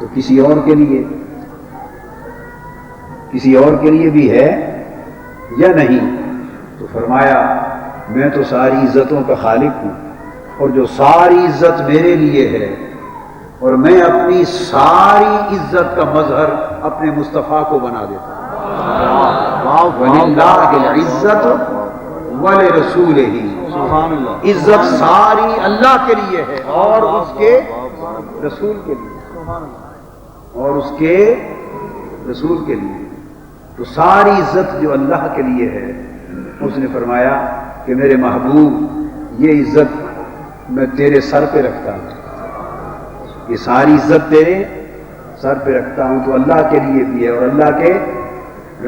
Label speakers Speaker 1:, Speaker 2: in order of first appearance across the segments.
Speaker 1: تو کسی اور کے لیے بھی ہے یا نہیں؟ تو فرمایا میں تو ساری عزتوں کا خالق ہوں، اور جو ساری عزت میرے لیے ہے، اور میں اپنی ساری عزت کا مظہر اپنے مصطفیٰ کو بنا دیتا ہوں۔ وَلِلَّهِ الْعِزَّةُ وَلِرَسُولِهِ،
Speaker 2: سبحان اللہ،
Speaker 1: عزت ساری اللہ کے لیے ہے اور اس کے رسول کے لیے، اور اس کے رسول کے لیے۔ تو ساری عزت جو اللہ کے لیے ہے، اس نے فرمایا کہ میرے محبوب یہ عزت میں تیرے سر پہ رکھتا ہوں، یہ ساری عزت تیرے سر پہ رکھتا ہوں، تو اللہ کے لیے بھی ہے اور اللہ کے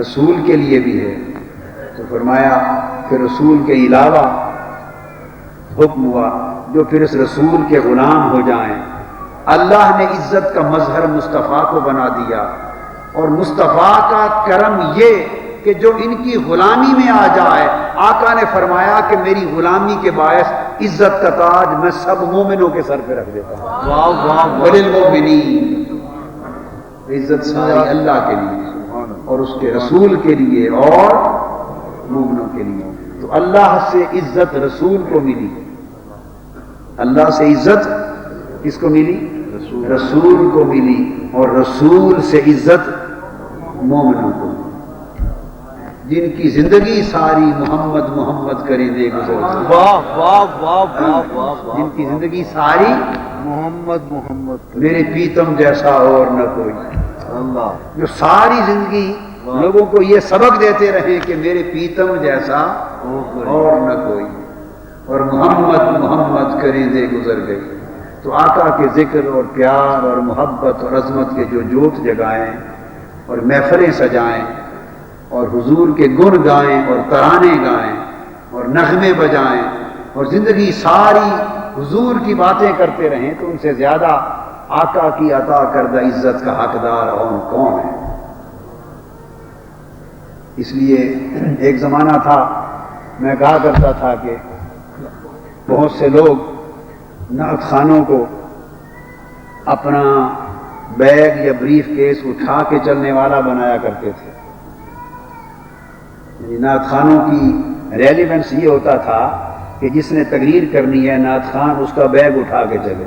Speaker 1: رسول کے لیے بھی ہے۔ تو فرمایا کہ رسول کے علاوہ حکم ہوا جو پھر اس رسول کے غلام ہو جائیں۔ اللہ نے عزت کا مظہر مصطفیٰ کو بنا دیا، اور مصطفیٰ کا کرم یہ کہ جو ان کی غلامی میں آ جائے، آقا نے فرمایا کہ میری غلامی کے باعث عزت کا تاج میں سب مومنوں کے سر پہ رکھ دیتا ہوں۔
Speaker 2: واہ واہ واہ،
Speaker 1: وَلِلْمُؤْمِنِينَ، عزت ساری اللہ کے لیے اور اس کے رسول کے لیے اور مومنوں کے لیے۔ تو اللہ سے عزت رسول کو ملی، اللہ سے عزت کس کو ملی؟ رسول کو ملی، اور رسول سے عزت مومنوں کو، جن کی زندگی ساری محمد محمد کرے دے گزر،
Speaker 2: واہ واہ واہ واہ واہ،
Speaker 1: جن کی زندگی ساری
Speaker 2: محمد محمد
Speaker 1: میرے پیتم جیسا اور نہ کوئی،
Speaker 2: اللہ،
Speaker 1: جو ساری زندگی لوگوں کو یہ سبق دیتے رہے کہ میرے پیتم جیسا اور نہ کوئی، اور محمد محمد کرے دے گزر گئی۔ تو آقا کے ذکر اور پیار اور محبت اور عظمت کے جو جوت جگائیں اور محفلیں سجائیں اور حضور کے گن گائیں اور ترانے گائیں اور نغمے بجائیں اور زندگی ساری حضور کی باتیں کرتے رہیں، تو ان سے زیادہ آقا کی عطا کردہ عزت کا حقدار اور کون ہے؟ اس لیے ایک زمانہ تھا، میں کہا کرتا تھا کہ بہت سے لوگ نعت خوانوں کو اپنا بیگ یا بریف کیس اٹھا کے چلنے والا بنایا کرتے تھے۔ یعنی نعت خوانوں کی ریلیونس یہ ہوتا تھا کہ جس نے تقریر کرنی ہے نعت خوان اس کا بیگ اٹھا کے چلے۔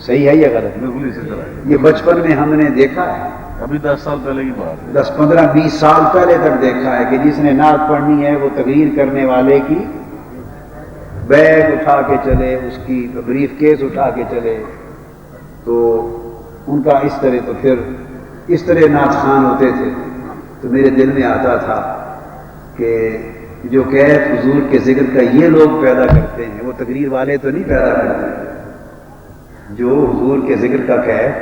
Speaker 1: صحیح ہے یا غلط؟
Speaker 2: بالکل اسی طرح،
Speaker 1: یہ بچپن میں ہم نے دیکھا ہے،
Speaker 2: ابھی 10 سال پہلے کی بات ہے،
Speaker 1: 10 15 20 سال پہلے تک دیکھا ہے کہ جس نے نعت پڑھنی ہے وہ تقریر کرنے والے کی بیگ اٹھا کے چلے، اس کی بریف کیس اٹھا کے چلے۔ تو ان کا اس طرح، تو پھر اس طرح نعت خوان ہوتے تھے۔ تو میرے دل میں آتا تھا کہ جو کیف حضور کے ذکر کا یہ لوگ پیدا کرتے ہیں، وہ تقریر والے تو نہیں پیدا کرتے، جو حضور کے ذکر کا کیف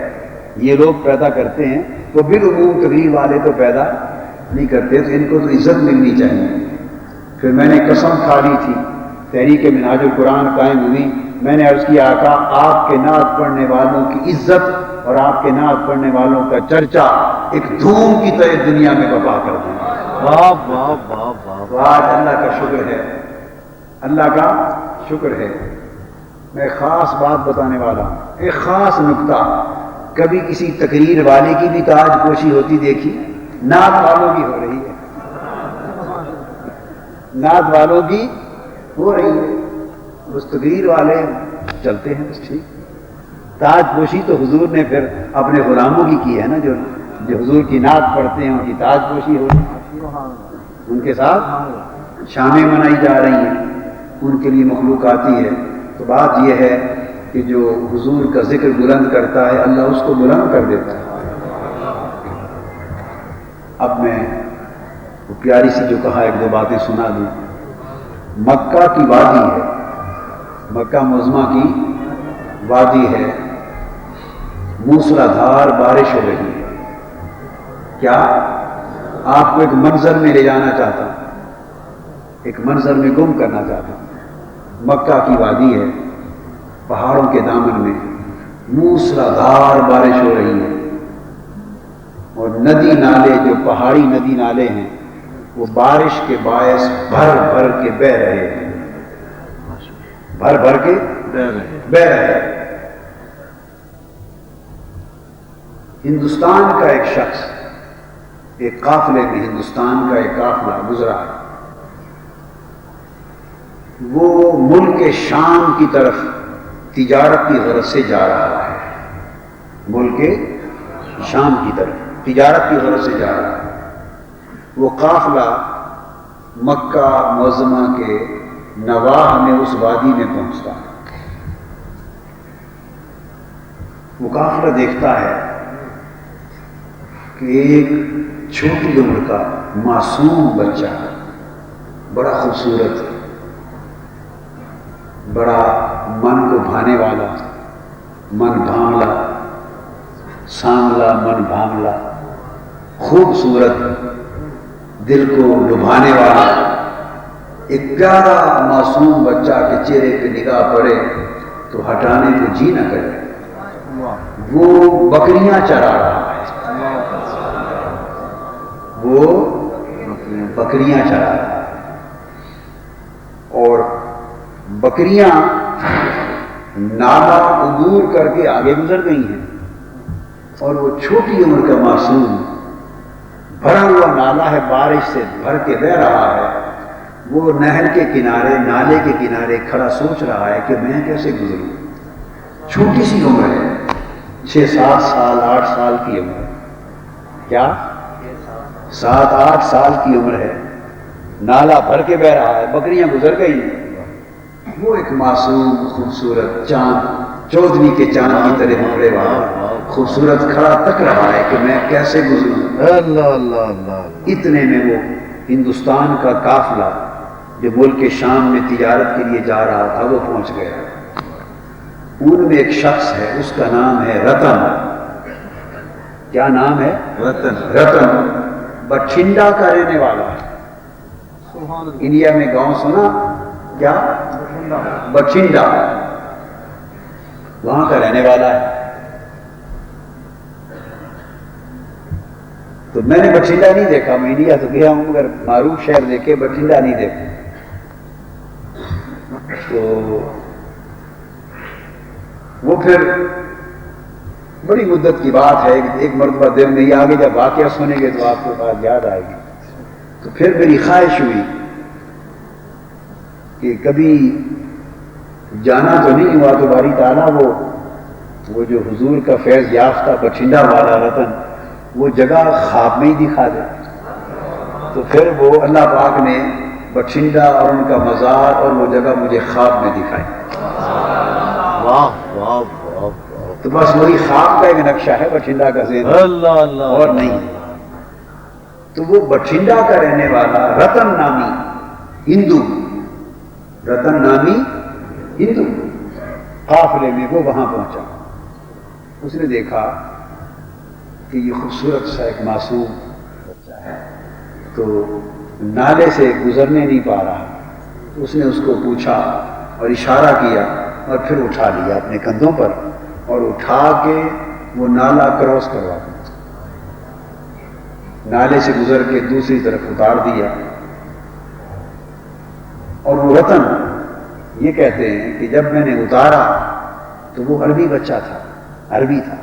Speaker 1: یہ لوگ پیدا کرتے ہیں تو بالعموم تقریر والے تو پیدا نہیں کرتے، تو ان کو تو عزت ملنی چاہیے۔ پھر میں نے قسم کھا لی تھی، تحریک منہاج القرآن قائم ہوئی، میں نے عرض کیا آقا آپ کے نعت پڑھنے والوں کی عزت اور آپ کے نعت پڑھنے والوں کا چرچا ایک دھوم کی طرح دنیا میں برپا کر دیں۔
Speaker 2: واہ واہ واہ واہ،
Speaker 1: تو آج اللہ کا شکر ہے، اللہ کا شکر ہے۔ میں خاص بات بتانے والا ہوں، ایک خاص نکتہ، کبھی کسی تقریر والے کی بھی تاج پوشی ہوتی دیکھی؟ نعت والوں کی ہو رہی ہے، نعت والوں کی ہو رہی ہے، اس تقریر والے چلتے ہیں بس ٹھیک۔ تاج پوشی تو حضور نے پھر اپنے غلاموں کی ہے نا، جو حضور کی نعت پڑھتے ہیں ان کی تاج پوشی ہو رہی ہے، ان کے ساتھ شامیں منائی جا رہی ہیں، ان کے لیے مخلوق آتی ہے۔ تو بات یہ ہے کہ جو حضور کا ذکر بلند کرتا ہے اللہ اس کو بلند کر دیتا ہے۔ اب میں وہ پیاری سی جو کہا ایک دو باتیں سنا دوں۔ مکہ کی وادی ہے، مکہ معظمہ کی وادی ہے، موسلا دھار بارش ہو رہی ہے۔ کیا آپ کو ایک منظر میں لے جانا چاہتا ہوں، ایک منظر میں گم کرنا چاہتا ہوں۔ مکہ کی وادی ہے، پہاڑوں کے دامن میں موسلا دھار بارش ہو رہی ہے، اور ندی نالے جو پہاڑی ندی نالے ہیں وہ بارش کے باعث بھر بھر کے بہ رہے ہیں، بھر بھر کے بہ رہے ہیں۔ ہندوستان کا ایک شخص ایک قافلے میں، ہندوستان کا ایک قافلہ گزرا ہے، وہ ملک شام کی طرف تجارت کی غرض سے جا رہا ہے، ملک شام کی طرف تجارت کی غرض سے جا رہا ہے۔ وہ قافلہ مکہ معظمہ کے نواح میں اس وادی میں پہنچتا ہے۔ وہ قافلہ دیکھتا ہے کہ ایک چھوٹی عمر کا معصوم بچہ بڑا خوبصورت، بڑا من کو بھانے والا، من بھانولا، سانولا من بھانولا، خوبصورت، دل کو لبھانے والا ایک پیارا معصوم بچہ کے چہرے پہ نگاہ پڑے تو ہٹانے کو جی نہ کرے۔ وہ بکریاں چرا رہا ہے، وہ بکریاں چرا رہا ہے، اور بکریاں نالا عبور کر کے آگے گزر گئی ہیں، اور وہ چھوٹی عمر کا معصوم بھرا ہوا نالا ہے، بارش سے بھر کے بہ رہا ہے، وہ نہر کے کنارے، نالے کے کنارے کھڑا سوچ رہا ہے کہ میں کیسے گزروں۔ چھوٹی سی عمر ہے، 6-7 سال 8 سال کی عمر ہے، کیا 7-8 سال کی عمر ہے، نالا بھر کے بہ رہا ہے، بکریاں گزر گئی ہیں، وہ ایک معصوم خوبصورت چاند، چودھویں کے چاند کی طرح مکڑے والا خوبصورت کھڑا تک رہا ہے کہ میں کیسے گزروں۔
Speaker 2: اللہ اللہ اللہ۔
Speaker 1: اتنے میں وہ ہندوستان کا قافلہ جو ملک شام میں تجارت کے لیے جا رہا تھا وہ پہنچ گیا۔ ان میں ایک شخص ہے، اس کا نام ہے رتن۔ کیا نام ہے؟
Speaker 2: رتن۔
Speaker 1: رتن بٹھنڈا کا رہنے والا ہے۔ انڈیا میں گاؤں سنا کیا؟ بٹھنڈا، وہاں کا رہنے والا ہے۔ تو میں نے بٹھنڈا نہیں دیکھا، میں انڈیا تو گیا ہوں مگر معروف شہر دیکھے، بٹھنڈا نہیں دیکھا۔ تو وہ پھر بڑی مدت کی بات ہے، ایک مرتبہ دل میں یہ آگے جب واقعہ سنیں گے تو آپ کو بات یاد آئے گی۔ تو پھر میری خواہش ہوئی کہ کبھی جانا تو نہیں ہوا تو باری تعالیٰ وہ جو حضور کا فیض یافتہ بٹھنڈا والا رتن وہ جگہ خواب میں ہی دکھا دے۔ تو پھر وہ اللہ پاک نے بٹھنڈا اور ان کا مزار اور وہ جگہ مجھے خواب میں دکھائی۔
Speaker 2: واہ واہ واہ۔
Speaker 1: تو بس وہی خواب کا ایک نقشہ ہے بٹھنڈا کا ذہن،
Speaker 2: اللہ اللہ
Speaker 1: اور نہیں۔ تو وہ بٹھنڈا کا رہنے والا رتن نامی ہندو، رتن نامی ہندو قافلے میں وہ وہاں پہنچا۔ اس نے دیکھا کہ یہ خوبصورت سا ایک معصوم بچہ ہے، تو نالے سے گزرنے نہیں پا رہا۔ اس نے اس کو پوچھا اور اشارہ کیا اور پھر اٹھا لیا اپنے کندھوں پر اور اٹھا کے وہ نالا کراس کروا دیا، نالے سے گزر کے دوسری طرف اتار دیا۔ اور وہ رتن یہ کہتے ہیں کہ جب میں نے اتارا تو وہ عربی بچہ تھا، عربی تھا،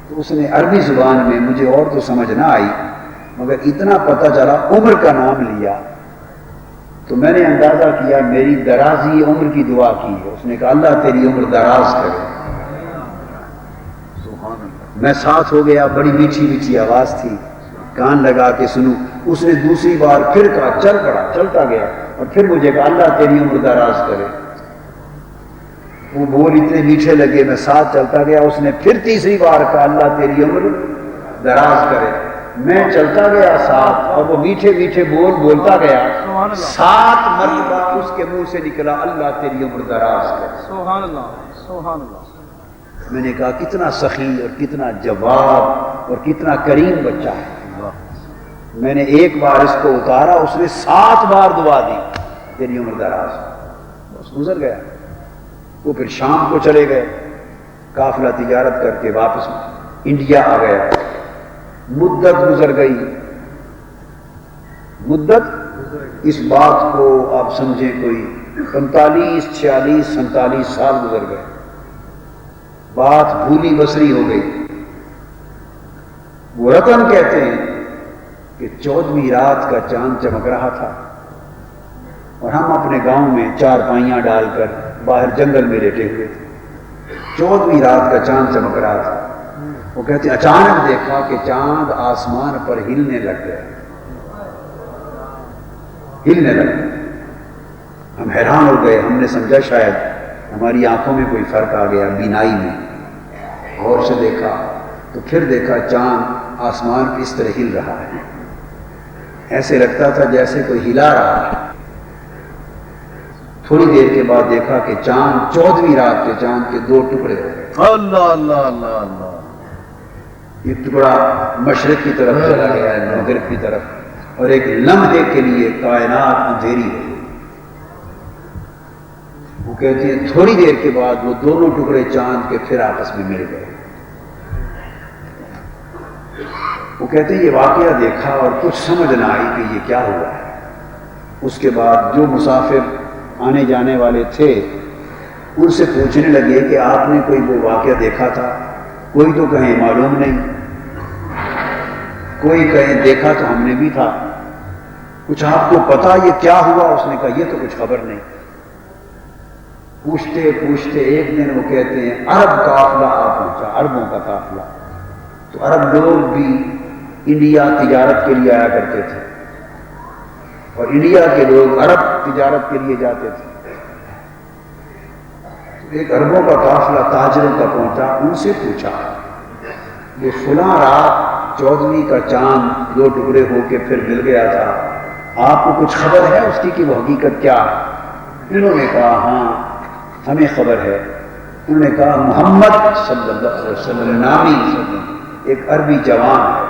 Speaker 1: تو اس نے عربی زبان میں، مجھے اور تو سمجھ نہ آئی مگر اتنا پتہ چلا، عمر کا نام لیا تو میں نے اندازہ کیا میری درازی عمر کی دعا کی ہے۔ اس نے کہا اللہ تیری عمر دراز کرے۔ میں ساتھ ہو گیا، بڑی میٹھی میٹھی آواز تھی، کان لگا کے سنوں۔ اس نے دوسری بار پھر کہا، چل پڑا، چلتا گیا اور پھر مجھے کہا اللہ تیری عمر دراز کرے۔ وہ بول اتنے میٹھے لگے، میں ساتھ چلتا گیا۔ اس نے پھر تیسری بار کہا اللہ تیری عمر دراز کرے۔ میں چلتا گیا ساتھ اور وہ میٹھے میٹھے بول بولتا گیا، 7 مرتبہ اس کے منہ سے نکلا اللہ تیری عمر دراز کرے۔
Speaker 3: سبحان اللہ سبحان اللہ۔
Speaker 1: میں نے کہا کتنا سخی اور کتنا جواب اور کتنا کریم بچہ ہے۔ میں نے ایک بار اس کو اتارا، اس نے 7 بار دعا دی تیری عمر دراز۔ بس گزر گیا۔ وہ پھر شام کو چلے گئے، قافلہ تجارت کر کے واپس انڈیا آ گیا۔ مدت گزر گئی، مدت اس بات کو آپ سمجھیں کوئی 45 46 47 سال گزر گئے، بات بھولی بسری ہو گئی۔ وہ رتن کہتے ہیں کہ 14ویں رات کا چاند چمک رہا تھا اور ہم اپنے گاؤں میں چارپائیاں ڈال کر باہر جنگل میں لیٹے ہوئے تھے. 14ویں رات کا چاند چمک رہا تھا. وہ کہتے ہیں اچانک دیکھا کہ چاند آسمان پر ہلنے لگ گیا. ہلنے لگ گیا. ہم حیران ہو گئے. ہم نے سمجھا شاید ہماری آنکھوں میں کوئی فرق آ گیا, بینائی میں. غور سے دیکھا تو پھر دیکھا چاند آسمان پہ اس طرح ہل رہا ہے. ایسے لگتا تھا جیسے کوئی ہلا رہا ہے. تھوڑی دیر کے بعد دیکھا کہ چاند 14ویں رات کے چاند کے 2 ٹکڑے ہو گئے.
Speaker 2: اللہ اللہ اللہ اللہ.
Speaker 1: ایک ٹکڑا مشرق کی طرف چلا گیا ہے, مغرب کی طرف, اور ایک لمحے کے لیے کائنات اندھیری ہو گئی. وہ کہتے ہیں تھوڑی دیر کے بعد وہ دونوں ٹکڑے چاند کے پھر آپس میں مل گئے. وہ کہتے ہیں یہ واقعہ دیکھا اور کچھ سمجھ نہ آئی کہ یہ کیا ہوا ہے. اس کے بعد جو مسافر آنے جانے والے تھے ان سے پوچھنے لگے کہ آپ نے کوئی وہ واقعہ دیکھا تھا؟ کوئی تو کہیں معلوم نہیں, کوئی کہیں دیکھا تو ہم نے بھی تھا. کچھ آپ کو پتا یہ کیا ہوا؟ اس نے کہا یہ تو کچھ خبر نہیں. پوچھتے پوچھتے ایک دن وہ کہتے ہیں عرب قافلہ آ پہنچا, عربوں کا قافلہ. تو عرب لوگ بھی انڈیا تجارت کے لیے آیا کرتے تھے اور انڈیا کے لوگ عرب تجارت کے لیے جاتے تھے. ایک عربوں کا قافلہ تاجروں کا پہنچا. ان سے پوچھا یہ فلاں رات 14ویں کا چاند 2 ٹکڑے ہو کے پھر مل گیا تھا, آپ کو کچھ خبر ہے اس کی کہ وہ حقیقت کیا ہے؟ انہوں نے کہا ہاں ہمیں خبر ہے. انہوں نے کہا محمد صلی اللہ علیہ وسلم نامی ایک عربی جوان ہے,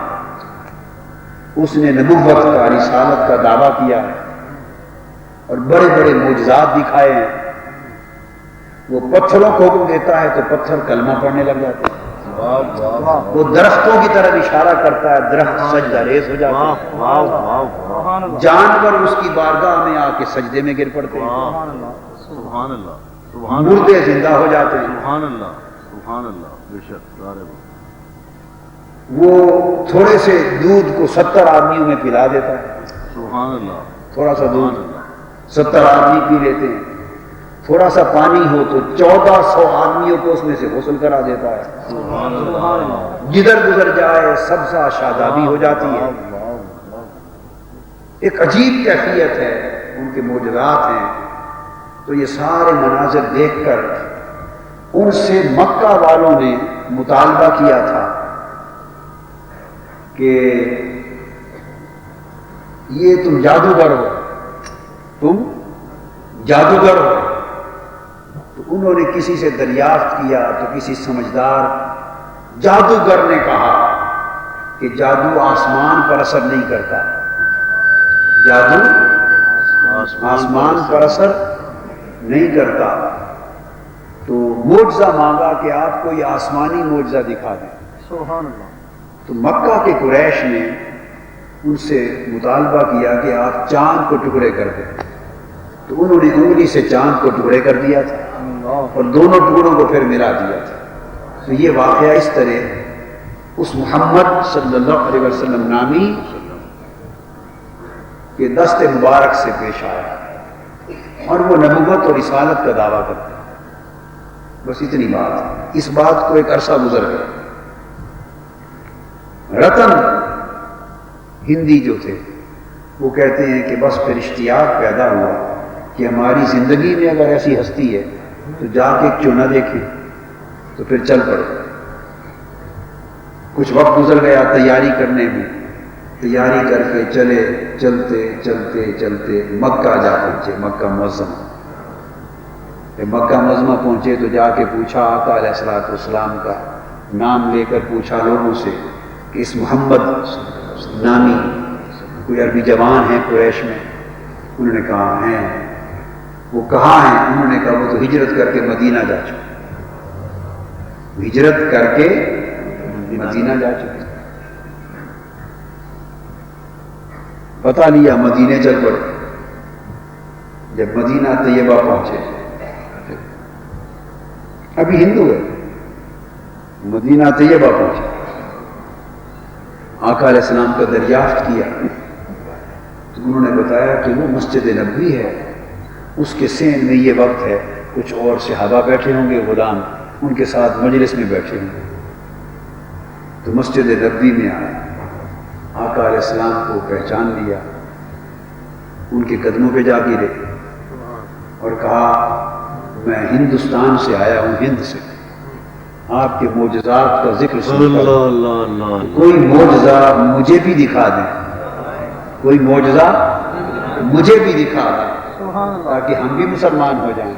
Speaker 1: اس نے نبوت کا, رسالت کا دعویٰ کیا ہے اور بڑے بڑے معجزات دکھائے ہیں. وہ پتھروں کو حکم دیتا ہے تو پتھر کلمہ پڑھنے لگ جاتے ہیں. وہ درختوں کی طرف اشارہ کرتا ہے, درخت سجدہ ریز ہو جاتے ہیں. جانور اس کی بارگاہ میں آ کے سجدے میں گر پڑتے ہیں.
Speaker 2: سبحان اللہ.
Speaker 1: مردے زندہ ہو جاتے ہیں.
Speaker 2: سبحان اللہ. سبحان اللہ. بے شک.
Speaker 1: وہ تھوڑے سے دودھ کو 70 آدمیوں میں پلا دیتا ہے.
Speaker 2: سبحان اللہ.
Speaker 1: تھوڑا سا دودھ 70 آدمی پی لیتے ہیں. تھوڑا سا پانی ہو تو 1400 آدمیوں کو اس میں سے غسل کرا دیتا ہے.
Speaker 2: سبحان اللہ.
Speaker 1: جدھر گزر جائے سبزہ شادابی ہو جاتی ہے. ایک عجیب کیفیت ہے, ان کے معجزات ہیں. تو یہ سارے مناظر دیکھ کر ان سے مکہ والوں نے مطالبہ کیا تھا کہ یہ تم جادوگر ہو, تم جادوگر ہو. تو انہوں نے کسی سے دریافت کیا تو کسی سمجھدار جادوگر نے کہا کہ جادو آسمان پر اثر نہیں کرتا, جادو آسمان پر اثر نہیں کرتا. تو معجزہ مانگا کہ آپ کو یہ آسمانی معجزہ دکھا دیں.
Speaker 3: سبحان اللہ.
Speaker 1: تو مکہ کے قریش نے ان سے مطالبہ کیا کہ آپ چاند کو ٹکڑے کر دیں. تو انہوں نے انگلی سے چاند کو ٹکڑے کر دیا تھا اور دونوں ٹکڑوں کو پھر ملا دیا تھا. تو یہ واقعہ اس طرح اس محمد صلی اللہ علیہ وسلم نامی کے دست مبارک سے پیش آیا اور وہ نبوت اور رسالت کا دعویٰ کرتے ہیں. بس اتنی بات ہے. اس بات کو ایک عرصہ گزر گیا. رتن ہندی جو تھے وہ کہتے ہیں کہ بس پھر اشتیاق پیدا ہوا کہ ہماری زندگی میں اگر ایسی ہستی ہے تو جا کے کیوں نہ دیکھیں. تو پھر چل پڑے. کچھ وقت گزر گیا تیاری کرنے میں. تیاری کر کے چلے, چلتے چلتے چلتے مکہ جا پہنچے, مکہ معظمہ. جب مکہ معظمہ پہنچے تو جا کے پوچھا آقا علیہ الصلوۃ والسلام کا نام لے کر پوچھا لوگوں سے کہ اس محمد نامی کوئی عربی جوان ہیں قریش میں؟ انہوں نے کہا ہیں. وہ کہاں ہیں؟ انہوں نے کہا وہ تو ہجرت کر کے مدینہ جا چکے. ہجرت کر کے مدینہ جا چکے. پتہ لیا, مدینے چل پڑے. جب مدینہ طیبہ پہنچے, ابھی ہندو ہے, مدینہ طیبہ پہنچے آقا علیہ السلام کا دریافت کیا تو انہوں نے بتایا کہ وہ مسجد نبوی ہے، اس کے سین میں یہ وقت ہے، کچھ اور صحابہ بیٹھے ہوں گے، غلام ان کے ساتھ مجلس میں بیٹھے ہوں گے۔ تو مسجد نبوی میں آئے، آقا علیہ السلام کو پہچان لیا، ان کے قدموں پہ جا گرے اور کہا میں ہندوستان سے آیا ہوں، ہند سے، آپ کے معجزات کا ذکر سنتا ہوں، کوئی معجزہ مجھے بھی دکھا دیں، کوئی معجزہ مجھے بھی دکھا دیں تاکہ ہم بھی مسلمان ہو جائیں۔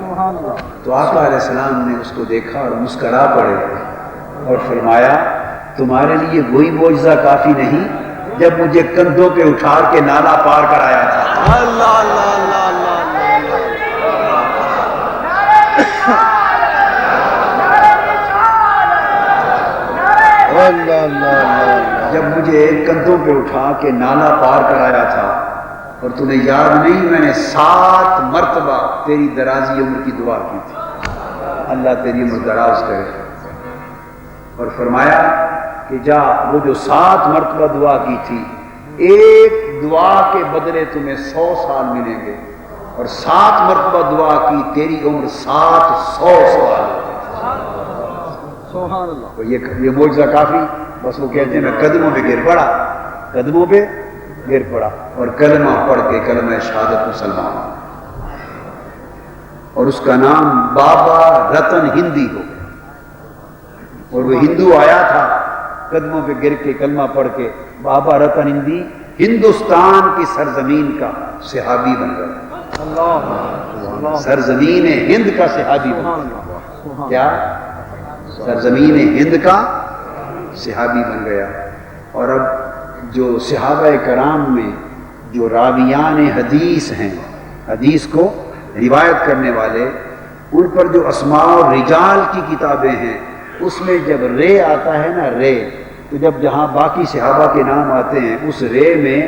Speaker 1: تو آقا علیہ السلام نے اس کو دیکھا اور مسکرا پڑے اور فرمایا تمہارے لیے وہی معجزہ کافی نہیں جب مجھے کندھوں پہ اٹھا کے نالا پار کرایا تھا۔ جب مجھے کندھوں پہ اٹھا کے نالا پار کرایا تھا، اور تمہیں یاد نہیں میں نے 7 مرتبہ تیری درازی عمر کی دعا کی تھی، اللہ تیری عمر دراز کرے، اور فرمایا کہ جا وہ جو 7 مرتبہ دعا کی تھی، ایک دعا کے بدلے تمہیں 100 سال ملیں گے، اور 7 مرتبہ دعا کی تیری عمر 700 سال۔
Speaker 3: سبحان اللہ۔
Speaker 1: یہ معجزہ کافی؟ بس وہ کہتے ہیں میں قدموں پہ گر پڑا، قدموں پہ گر پڑا اور کلمہ پڑھ کے کلمہ شہادت مسلمان، اور اس کا نام بابا رتن ہندی ہو گیا، اور وہ ہندو آیا تھا قدموں پہ گر کے کلمہ پڑھ کے، بابا رتن ہندی ہندوستان کی سرزمین کا صحابی بن گیا، سرزمین ہند کا صحابی بن گیا، کیا سرزمین ہند کا صحابی بن گیا۔ اور اب جو صحابہ کرام میں جو راویان حدیث ہیں، حدیث کو روایت کرنے والے، ان پر جو اسماء اور رجال کی کتابیں ہیں، اس میں جب رے آتا ہے نا، رے، تو جب جہاں باقی صحابہ کے نام آتے ہیں اس رے میں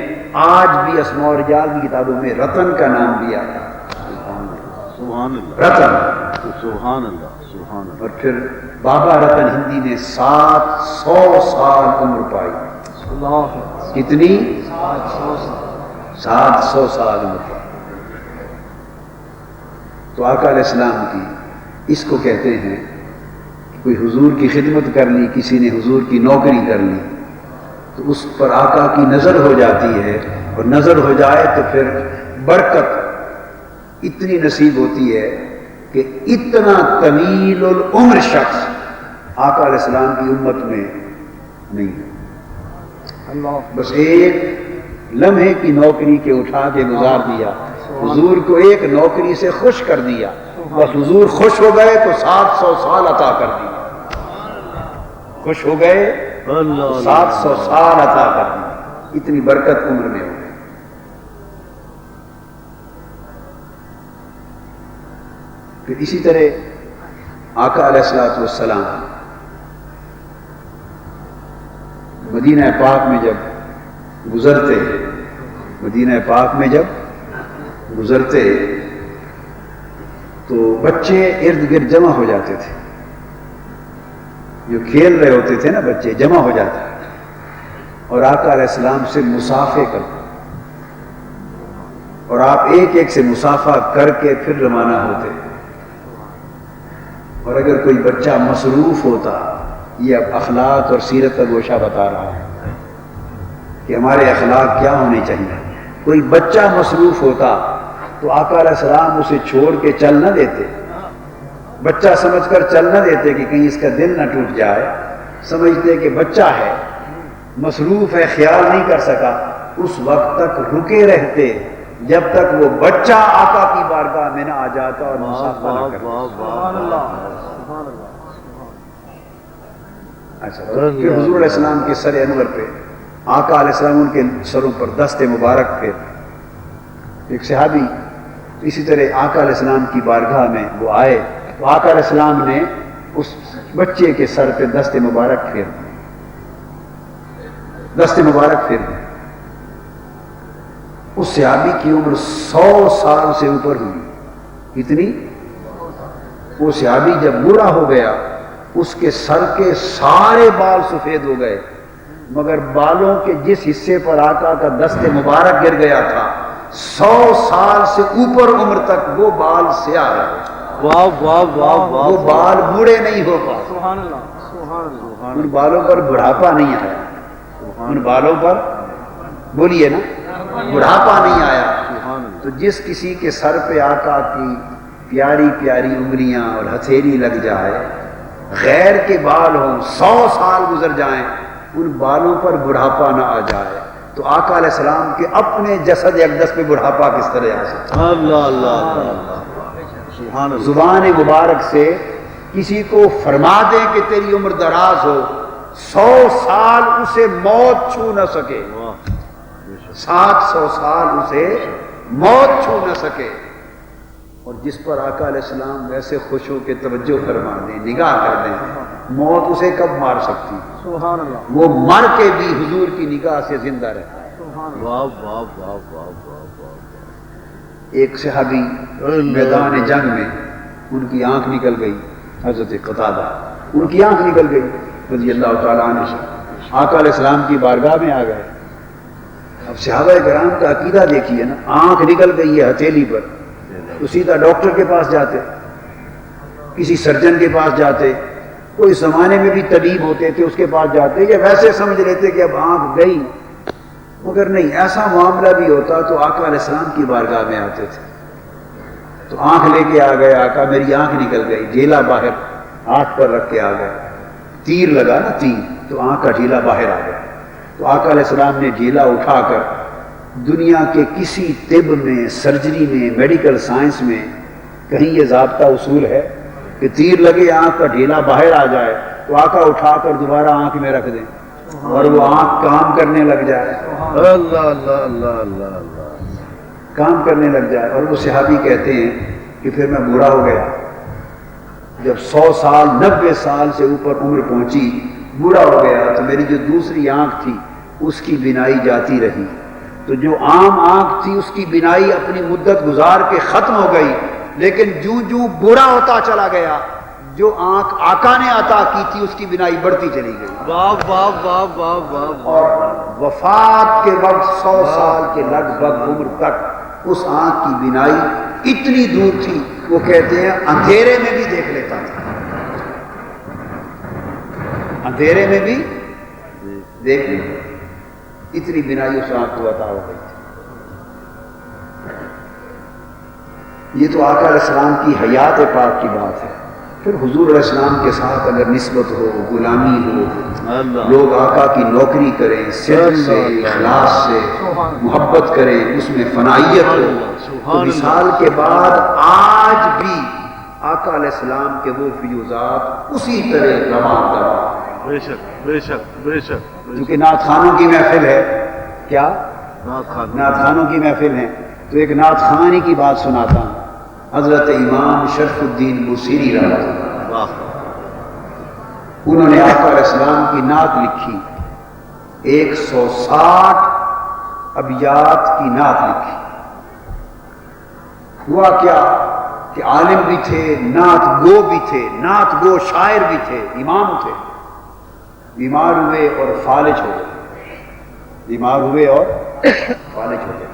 Speaker 1: آج بھی اسماء اور رجال کی کتابوں میں رتن کا نام بھی آتا ہے،
Speaker 2: سبحان اللہ،
Speaker 1: رتن۔
Speaker 2: سبحان اللہ، سبحان اللہ۔
Speaker 1: اور پھر بابا رتن ہندی نے 700 سال عمر پائی، کتنی؟ 700 سال عمر پائی۔ تو آقا علیہ السلام کی اس کو کہتے ہیں کہ کوئی حضور کی خدمت کر لی، کسی نے حضور کی نوکری کر لی تو اس پر آقا کی نظر ہو جاتی ہے، اور نظر ہو جائے تو پھر برکت اتنی نصیب ہوتی ہے کہ اتنا طویل العمر شخص آقا علیہ السلام کی امت میں نہیں ہے۔ بس ایک لمحے کی نوکری کے اٹھا کے گزار دیا، حضور کو ایک نوکری سے خوش کر دیا، بس حضور خوش ہو گئے تو 700 سال عطا کر دیا، خوش ہو گئے تو 700 سال عطا کر دیا، اتنی برکت عمر میں ہو گئی۔ پھر اسی طرح آقا علیہ السلام مدینہ پاک میں جب گزرتے، مدینہ پاک میں جب گزرتے تو بچے ارد گرد جمع ہو جاتے تھے، جو کھیل رہے ہوتے تھے نا بچے جمع ہو جاتے، اور آقا علیہ السلام سے مصافحے کرتے، اور آپ ایک ایک سے مصافحہ کر کے پھر روانہ ہوتے، اور اگر کوئی بچہ مصروف ہوتا، یہ اب اخلاق اور سیرت کا گوشہ بتا رہا ہے کہ ہمارے اخلاق کیا ہونے چاہیے، کوئی بچہ مصروف ہوتا تو آقا علیہ السلام اسے چھوڑ کے چل نہ دیتے، بچہ سمجھ کر چل نہ دیتے کہ کہیں اس کا دل نہ ٹوٹ جائے، سمجھتے کہ بچہ ہے، مصروف ہے، خیال نہیں کر سکا، اس وقت تک رکے رہتے جب تک وہ بچہ آقا کی بارگاہ میں نہ آ جاتا اور مصافحہ نہ کرتا۔ اچھا، پھر حضور علیہ السلام کے سر انور پہ آقا علیہ السلام ان کے سروں پر دست مبارک پھیر، ایک صحابی اسی طرح آقا علیہ السلام کی بارگاہ میں وہ آئے تو آقا علیہ السلام نے اس بچے کے سر پہ دست مبارک پھیر، دست مبارک پھیر دی۔ اس صحابی کی عمر 100 سال سے اوپر ہوئی، کتنی؟ وہ صحابی جب بوڑھا ہو گیا اس کے سر کے سارے بال سفید ہو گئے، مگر بالوں کے جس حصے پر آقا کا دست مبارک گر گیا تھا 100 سال سے اوپر عمر تک وہ بال سیاہ رہے،
Speaker 2: واہ واہ واہ واہ
Speaker 1: وہ بال بوڑھے نہیں ہو پائے،
Speaker 3: سبحان اللہ سبحان اللہ
Speaker 1: ان بالوں پر بڑھاپا نہیں آیا، ان بالوں پر بولیے نا بڑھاپا نہیں آیا۔ تو جس کسی کے سر پہ آقا کی پیاری پیاری انگلیاں اور ہتھیلی لگ جائے، غیر کے بال ہوں، 100 سال گزر جائیں، ان بالوں پر بڑھاپا نہ آ جائے، تو آقا علیہ السلام کے اپنے جسد اقدس پہ بڑھاپا کس طرح آ سکتا؟
Speaker 2: اللہ اللہ اللہ سبحان اللہ۔
Speaker 1: زبان مبارک سے کسی کو فرما دیں کہ تیری عمر دراز ہو، 100 سال اسے موت چھو نہ سکے، 700 سال اسے موت چھو نہ سکے، اور جس پر آقا علیہ السلام ویسے خوش ہو کے توجہ فرما دیں، نگاہ کر دیں، موت اسے کب مار سکتی؟
Speaker 3: سبحان اللہ
Speaker 1: وہ مر کے بھی حضور کی نگاہ سے زندہ رہتا ہے۔
Speaker 3: سبحان اللہ
Speaker 2: واہ واہ واہ واہ واہ واہ۔
Speaker 1: ایک صحابی میدان جنگ میں ان کی آنکھ نکل گئی، حضرت قتادہ ان کی آنکھ نکل گئی رضی اللہ تعالیٰ عنہ سے، آقا علیہ السلام کی بارگاہ میں آ گئے۔ اب صحابہ کرام کا عقیدہ دیکھیے نا، آنکھ نکل گئی ہے ہتھیلی پر، تو سیدھا ڈاکٹر کے پاس جاتے، کسی سرجن کے پاس جاتے، کوئی زمانے میں بھی طبیب ہوتے تھے اس کے پاس جاتے، یا ویسے سمجھ لیتے کہ اب آنکھ گئی، مگر نہیں، ایسا معاملہ بھی ہوتا تو آقا علیہ السلام کی بارگاہ میں آتے تھے، تو آنکھ لے کے آ گئے، آقا میری آنکھ نکل گئی، جھیلا باہر ہاتھ پر رکھ کے آ گئے، تیر لگا نا تیر، تو آنکھ کا جھیلا باہر آ گیا، تو آقا علیہ السلام نے جھیلا اٹھا کر دنیا کے کسی طب میں، سرجری میں، میڈیکل سائنس میں کہیں یہ ضابطہ اصول ہے کہ تیر لگے آنکھ کا ڈھیلا باہر آ جائے تو آقا اٹھا کر دوبارہ آنکھ میں رکھ دیں اور وہ آنکھ کام کرنے لگ جائے،
Speaker 2: اللہ اللہ اللہ اللہ اللہ۔
Speaker 1: کام کرنے لگ جائے۔ اور وہ صحابی کہتے ہیں کہ پھر میں بوڑھا ہو گیا، جب 100 سال 90 سال سے اوپر عمر پہنچی، بوڑھا ہو گیا، تو میری جو دوسری آنکھ تھی اس کی بینائی جاتی رہی، تو جو عام آنکھ تھی اس کی بینائی اپنی مدت گزار کے ختم ہو گئی، لیکن جوں جوں بوڑھا ہوتا چلا گیا، جو آنکھ آقا نے عطا کی تھی اس کی بینائی بڑھتی چلی گئی،
Speaker 2: واہ واہ واہ واہ واہ۔
Speaker 1: اور وفات کے وقت 100 سال کے لگ بھگ عمر تک اس آنکھ کی بینائی اتنی دور تھی، وہ کہتے ہیں اندھیرے میں بھی دیکھ لیتا تھا، اندھیرے میں بھی دیکھ لیتا، اتنی بینائی اس آنکھ کو عطا ہو گئی تھی۔ یہ تو آقا علیہ السلام کی حیات پاک کی بات ہے۔ پھر حضور علیہ السلام کے ساتھ اگر نسبت ہو، غلامی ہو،
Speaker 2: اللہ
Speaker 1: لوگ آقا کی نوکری کریں، صدق سے، اخلاص سے محبت کریں، اس میں فنائیت ہو، تو وصال کے بعد آج بھی آقا علیہ السلام کے وہ فیوزات اسی طرح رواں دواں،
Speaker 2: بے شک بے شک بے شک۔
Speaker 1: کیونکہ نعت خانوں کی محفل ہے، کیا
Speaker 2: نعت خان
Speaker 1: نعت خانوں کی محفل ہے، تو ایک نعت خانی کی بات سناتا ہوں۔ حضرت امام شرف الدین بوسیری رحمۃ اللہ،
Speaker 2: واہ،
Speaker 1: انہوں نے آقا علیہ السلام کی نعت لکھی، 160 ابیات کی نعت لکھی۔ ہوا کیا کہ عالم بھی تھے، نعت گو بھی تھے، نعت گو شاعر بھی تھے، امام تھے، بیمار ہوئے اور فالج ہو گئے، بیمار ہوئے اور فالج ہو گئے،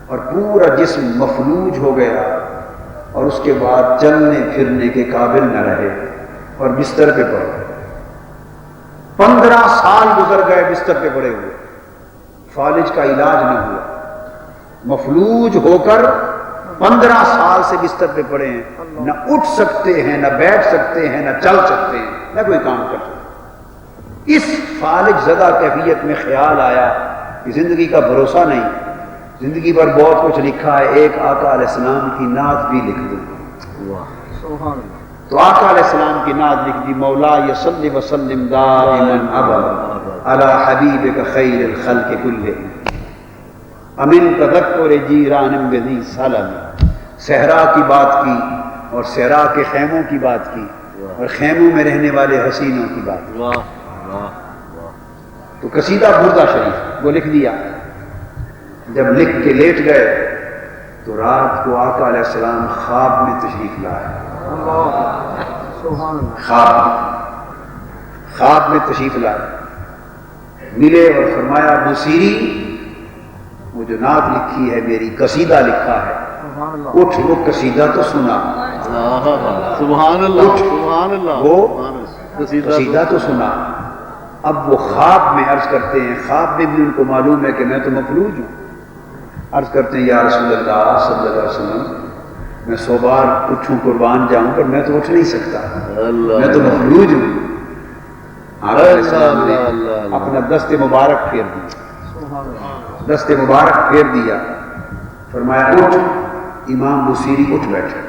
Speaker 1: اور پورا جسم مفلوج ہو گیا، اور اس کے بعد چلنے پھرنے کے قابل نہ رہے اور بستر پہ پڑے۔ 15 سال گزر گئے بستر پہ پڑے ہوئے، فالج کا علاج نہ ہوا، مفلوج ہو کر 15 سال سے بستر پہ پڑے ہیں، نہ اٹھ سکتے ہیں، نہ بیٹھ سکتے ہیں، نہ چل سکتے ہیں، نہ کوئی کام کر سکتے۔ اس فالج زدہ کیفیت میں خیال آیا کہ زندگی کا بھروسہ نہیں، زندگی پر بہت کچھ لکھا ہے، ایک آقا علیہ السلام کی نعت بھی لکھ دوں۔
Speaker 2: واہ،
Speaker 3: سبحان اللہ
Speaker 1: تو آقا علیہ السلام کی نعت لکھ دی، مولا صلی وسلم دائما ابدا علی حبیبک خیر الخلق کلہم امن تذکر جیران بذی سلم۔ صحرا کی بات کی اور صحرا کے خیموں کی بات کی اور خیموں میں رہنے والے حسینوں کی بات کی،
Speaker 2: واہ واہ واہ۔
Speaker 1: تو قصیدہ بردہ شریف وہ لکھ دیا۔ جب لکھ کے لیٹ گئے تو رات کو آقا علیہ السلام خواب میں تشریف لائے،
Speaker 3: سبحان اللہ
Speaker 1: خواب میں تشریف لائے، ملے اور فرمایا بصیری وہ جو نعت لکھی ہے میری قصیدہ لکھا ہے
Speaker 3: سبحان اللہ
Speaker 1: اٹھ وہ قصیدہ تو سنا
Speaker 2: سبحان اللہ سبحان اللہ
Speaker 1: وہ
Speaker 2: قصیدہ
Speaker 1: قصیدہ تو سنا اب وہ خواب میں عرض کرتے ہیں خواب میں بھی ان کو معلوم ہے کہ میں تو مفلوج ہوں عرض کرتے ہیں یا رسول اللہ صلی اللہ علیہ وسلم میں 100 بار اٹھوں قربان جاؤں پر میں تو اٹھ نہیں سکتا میں تو مفلوج ہوں آپ علیہ السلام نے اپنا دست مبارک پھیر دیا
Speaker 3: سبحان اللہ
Speaker 1: دست مبارک پھیر دیا فرمایا اٹھ امام بصیری اٹھ بیٹھے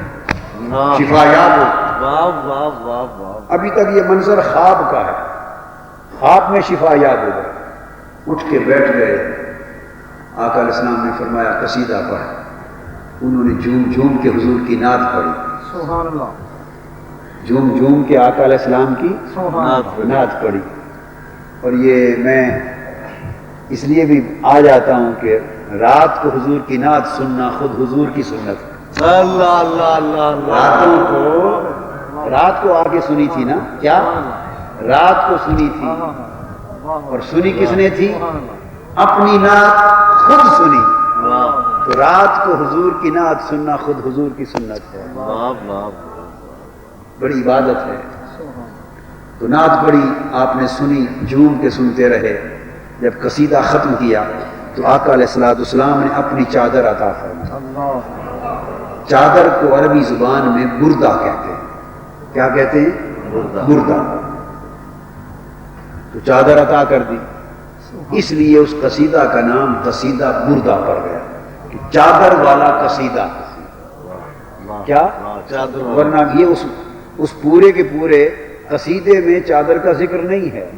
Speaker 1: شفا یاب ہو
Speaker 2: واہ واہ واہ واہ
Speaker 1: ابھی تک یہ منظر خواب کا ہے خواب میں شفا یاب ہو گئے اٹھ کے بیٹھ گئے آقا علیہ السلام نے فرمایا قصیدہ پڑھ انہوں نے جھوم جھوم کے حضور کی نعت پڑھی
Speaker 3: سبحان اللہ
Speaker 1: جھوم جھوم کے آقا علیہ السلام کی
Speaker 3: سبحان اللہ
Speaker 1: نعت پڑھی اور یہ میں اس لیے بھی آ جاتا ہوں کہ رات کو حضور کی نعت سننا خود حضور کی سنت ہے
Speaker 2: اللہ اللہ اللہ
Speaker 1: رات کو آ کے سنی تھی نا کیا رات کو سنی تھی اور سنی کس نے تھی اپنی نعت خود سنی تو رات کو حضور کی نعت سننا خود حضور کی سنت ہے بڑی عبادت ہے تو نعت پڑھی آپ نے سنی جھوم کے سنتے رہے جب قصیدہ ختم کیا تو آقا علیہ السلام نے اپنی چادر عطا فرمائی چادر کو عربی زبان میں بردہ کہتے ہیں کیا کہتے ہیں بردہ تو چادر عطا کر دی اس لیے اس قصیدہ کا نام قصیدہ بردہ پڑ گیا کہ چادر والا قصیدہ کیا ورنہ یہ اس پورے کے پورے قصیدے میں چادر کا ذکر نہیں ہے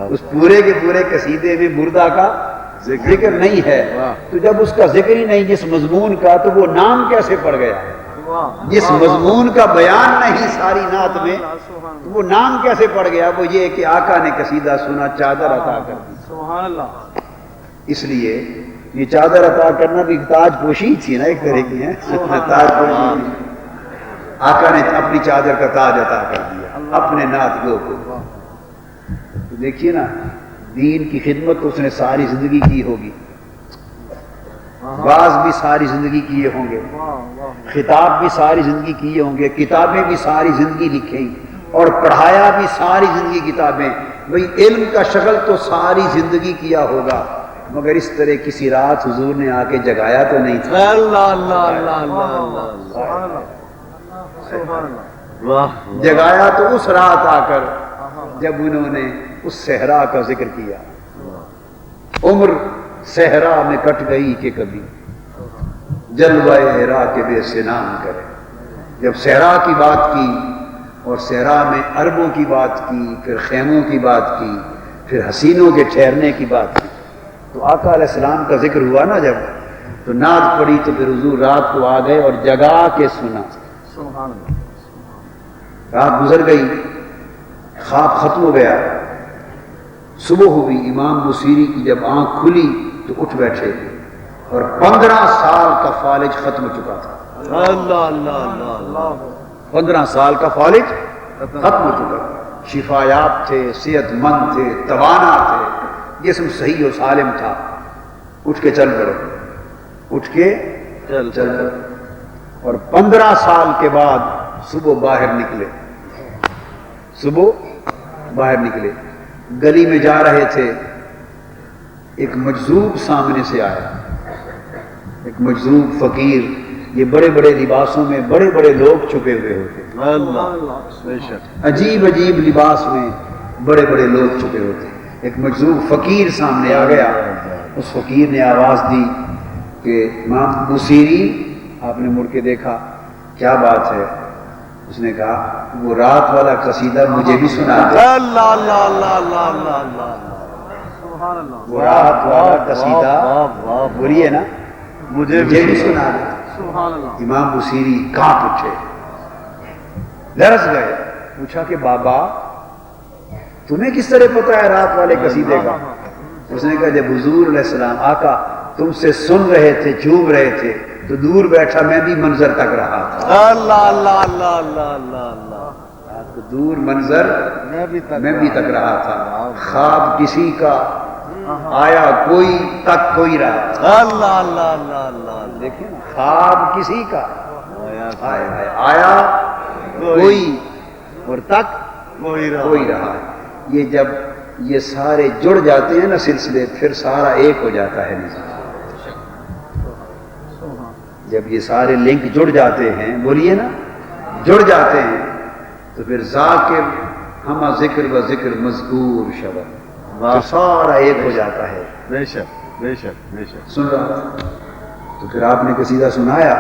Speaker 1: اس پورے کے پورے قصیدے میں بردہ کا ذکر نہیں ہے تو جب اس کا ذکر ہی نہیں جس مضمون کا تو وہ نام کیسے پڑ گیا جس مضمون کا بیان نہیں ساری نعت میں تو وہ نام کیسے پڑ گیا وہ یہ کہ آقا نے قصیدہ سنا چادر عطا کر دی
Speaker 3: سبحان اللہ
Speaker 1: اس لیے یہ چادر عطا کرنا بھی تاج پوشی تھی نا ایک طرح کی ہے تاج پوشی تھی آقا نے اپنی چادر کا تاج عطا کر دیا اپنے نعت گو کو تو دیکھیے نا دین کی خدمت تو اس نے ساری زندگی کی ہوگی بعض بھی ساری زندگی کیے ہوں گے خطاب بھی ساری زندگی کیے ہوں گے کتابیں بھی ساری زندگی لکھی اور پڑھایا بھی ساری زندگی کتابیں بھئی علم کا شغل تو ساری زندگی کیا ہوگا مگر اس طرح کسی رات حضور نے آ کے جگایا تو نہیں تھا جگایا تو اس رات آ کر جب انہوں نے اس صحرا کا ذکر کیا عمر صحرا میں کٹ گئی کہ کبھی جلوہ ہرا کے بے سنام کرے جب صحرا کی بات کی اور صحرا میں عربوں کی بات کی پھر خیموں کی بات کی پھر حسینوں کے ٹھہرنے کی بات کی تو آقا علیہ السلام کا ذکر ہوا نا جب تو نعت پڑھی تو پھر حضور رات کو آ گئے اور جگا کے سنا رات گزر گئی خواب ختم ہو گیا صبح ہوئی امام بصیری کی جب آنکھ کھلی تو اٹھ بیٹھے اور 15 سال کا فالج ختم ہو چکا تھا 15 سال کا فالج ختم ہو چکا شفا یاب تھے صحت مند تھے توانا تھے جسم صحیح و سالم تھا اٹھ کے چل پڑے اٹھ کے چل پڑے اور 15 سال کے بعد صبح باہر نکلے گلی میں جا رہے تھے ایک مجذوب سامنے سے آیا ایک مجذوب فقیر یہ بڑے بڑے لباسوں میں بڑے بڑے لوگ چھپے ہوئے ہوتے عجیب عجیب لباس میں بڑے بڑے لوگ چھپے ہوتے ایک مجذوب فقیر سامنے آ گیا اس فقیر نے آواز دی کہ امام بصیری آپ نے مڑ کے دیکھا کیا بات ہے اس نے کہا وہ رات والا قصیدہ مجھے بھی سنا دے وہ رات والا قصیدہ بری ہے نا مجھے بھی سنا دے امام بصیری کانپ اٹھے لرز گئے پوچھا کہ بابا تمہیں کس طرح پتا ہے رات والے قصیدے کا اس نے کہا جب حضور علیہ السلام آقا تم سے سن رہے تھے جھوم رہے تھے تو دور بیٹھا میں بھی منظر تک رہا تھا دور منظر میں بھی تک رہا تھا، خواب کسی کا آیا کوئی تک کوئی رہا۔
Speaker 2: اللہ اللہ اللہ اللہ
Speaker 1: دیکھیں نا، خواب کسی کا آیا کوئی اور تک کوئی رہا۔ یہ جب یہ سارے جڑ جاتے ہیں نا سلسلے، پھر سارا ایک ہو جاتا ہے نظام۔ جب یہ سارے لنک جڑ جاتے ہیں، بولیے نا، جڑ جاتے ہیں، تو پھر ذاکر ہمہ ذکر و ذکر مذکور شبہ، تو سارا ایک ہو جاتا ہے۔
Speaker 2: بے شک بے شک بے شک۔
Speaker 1: سن رہا تو پھر آپ نے قصیدہ سنایا،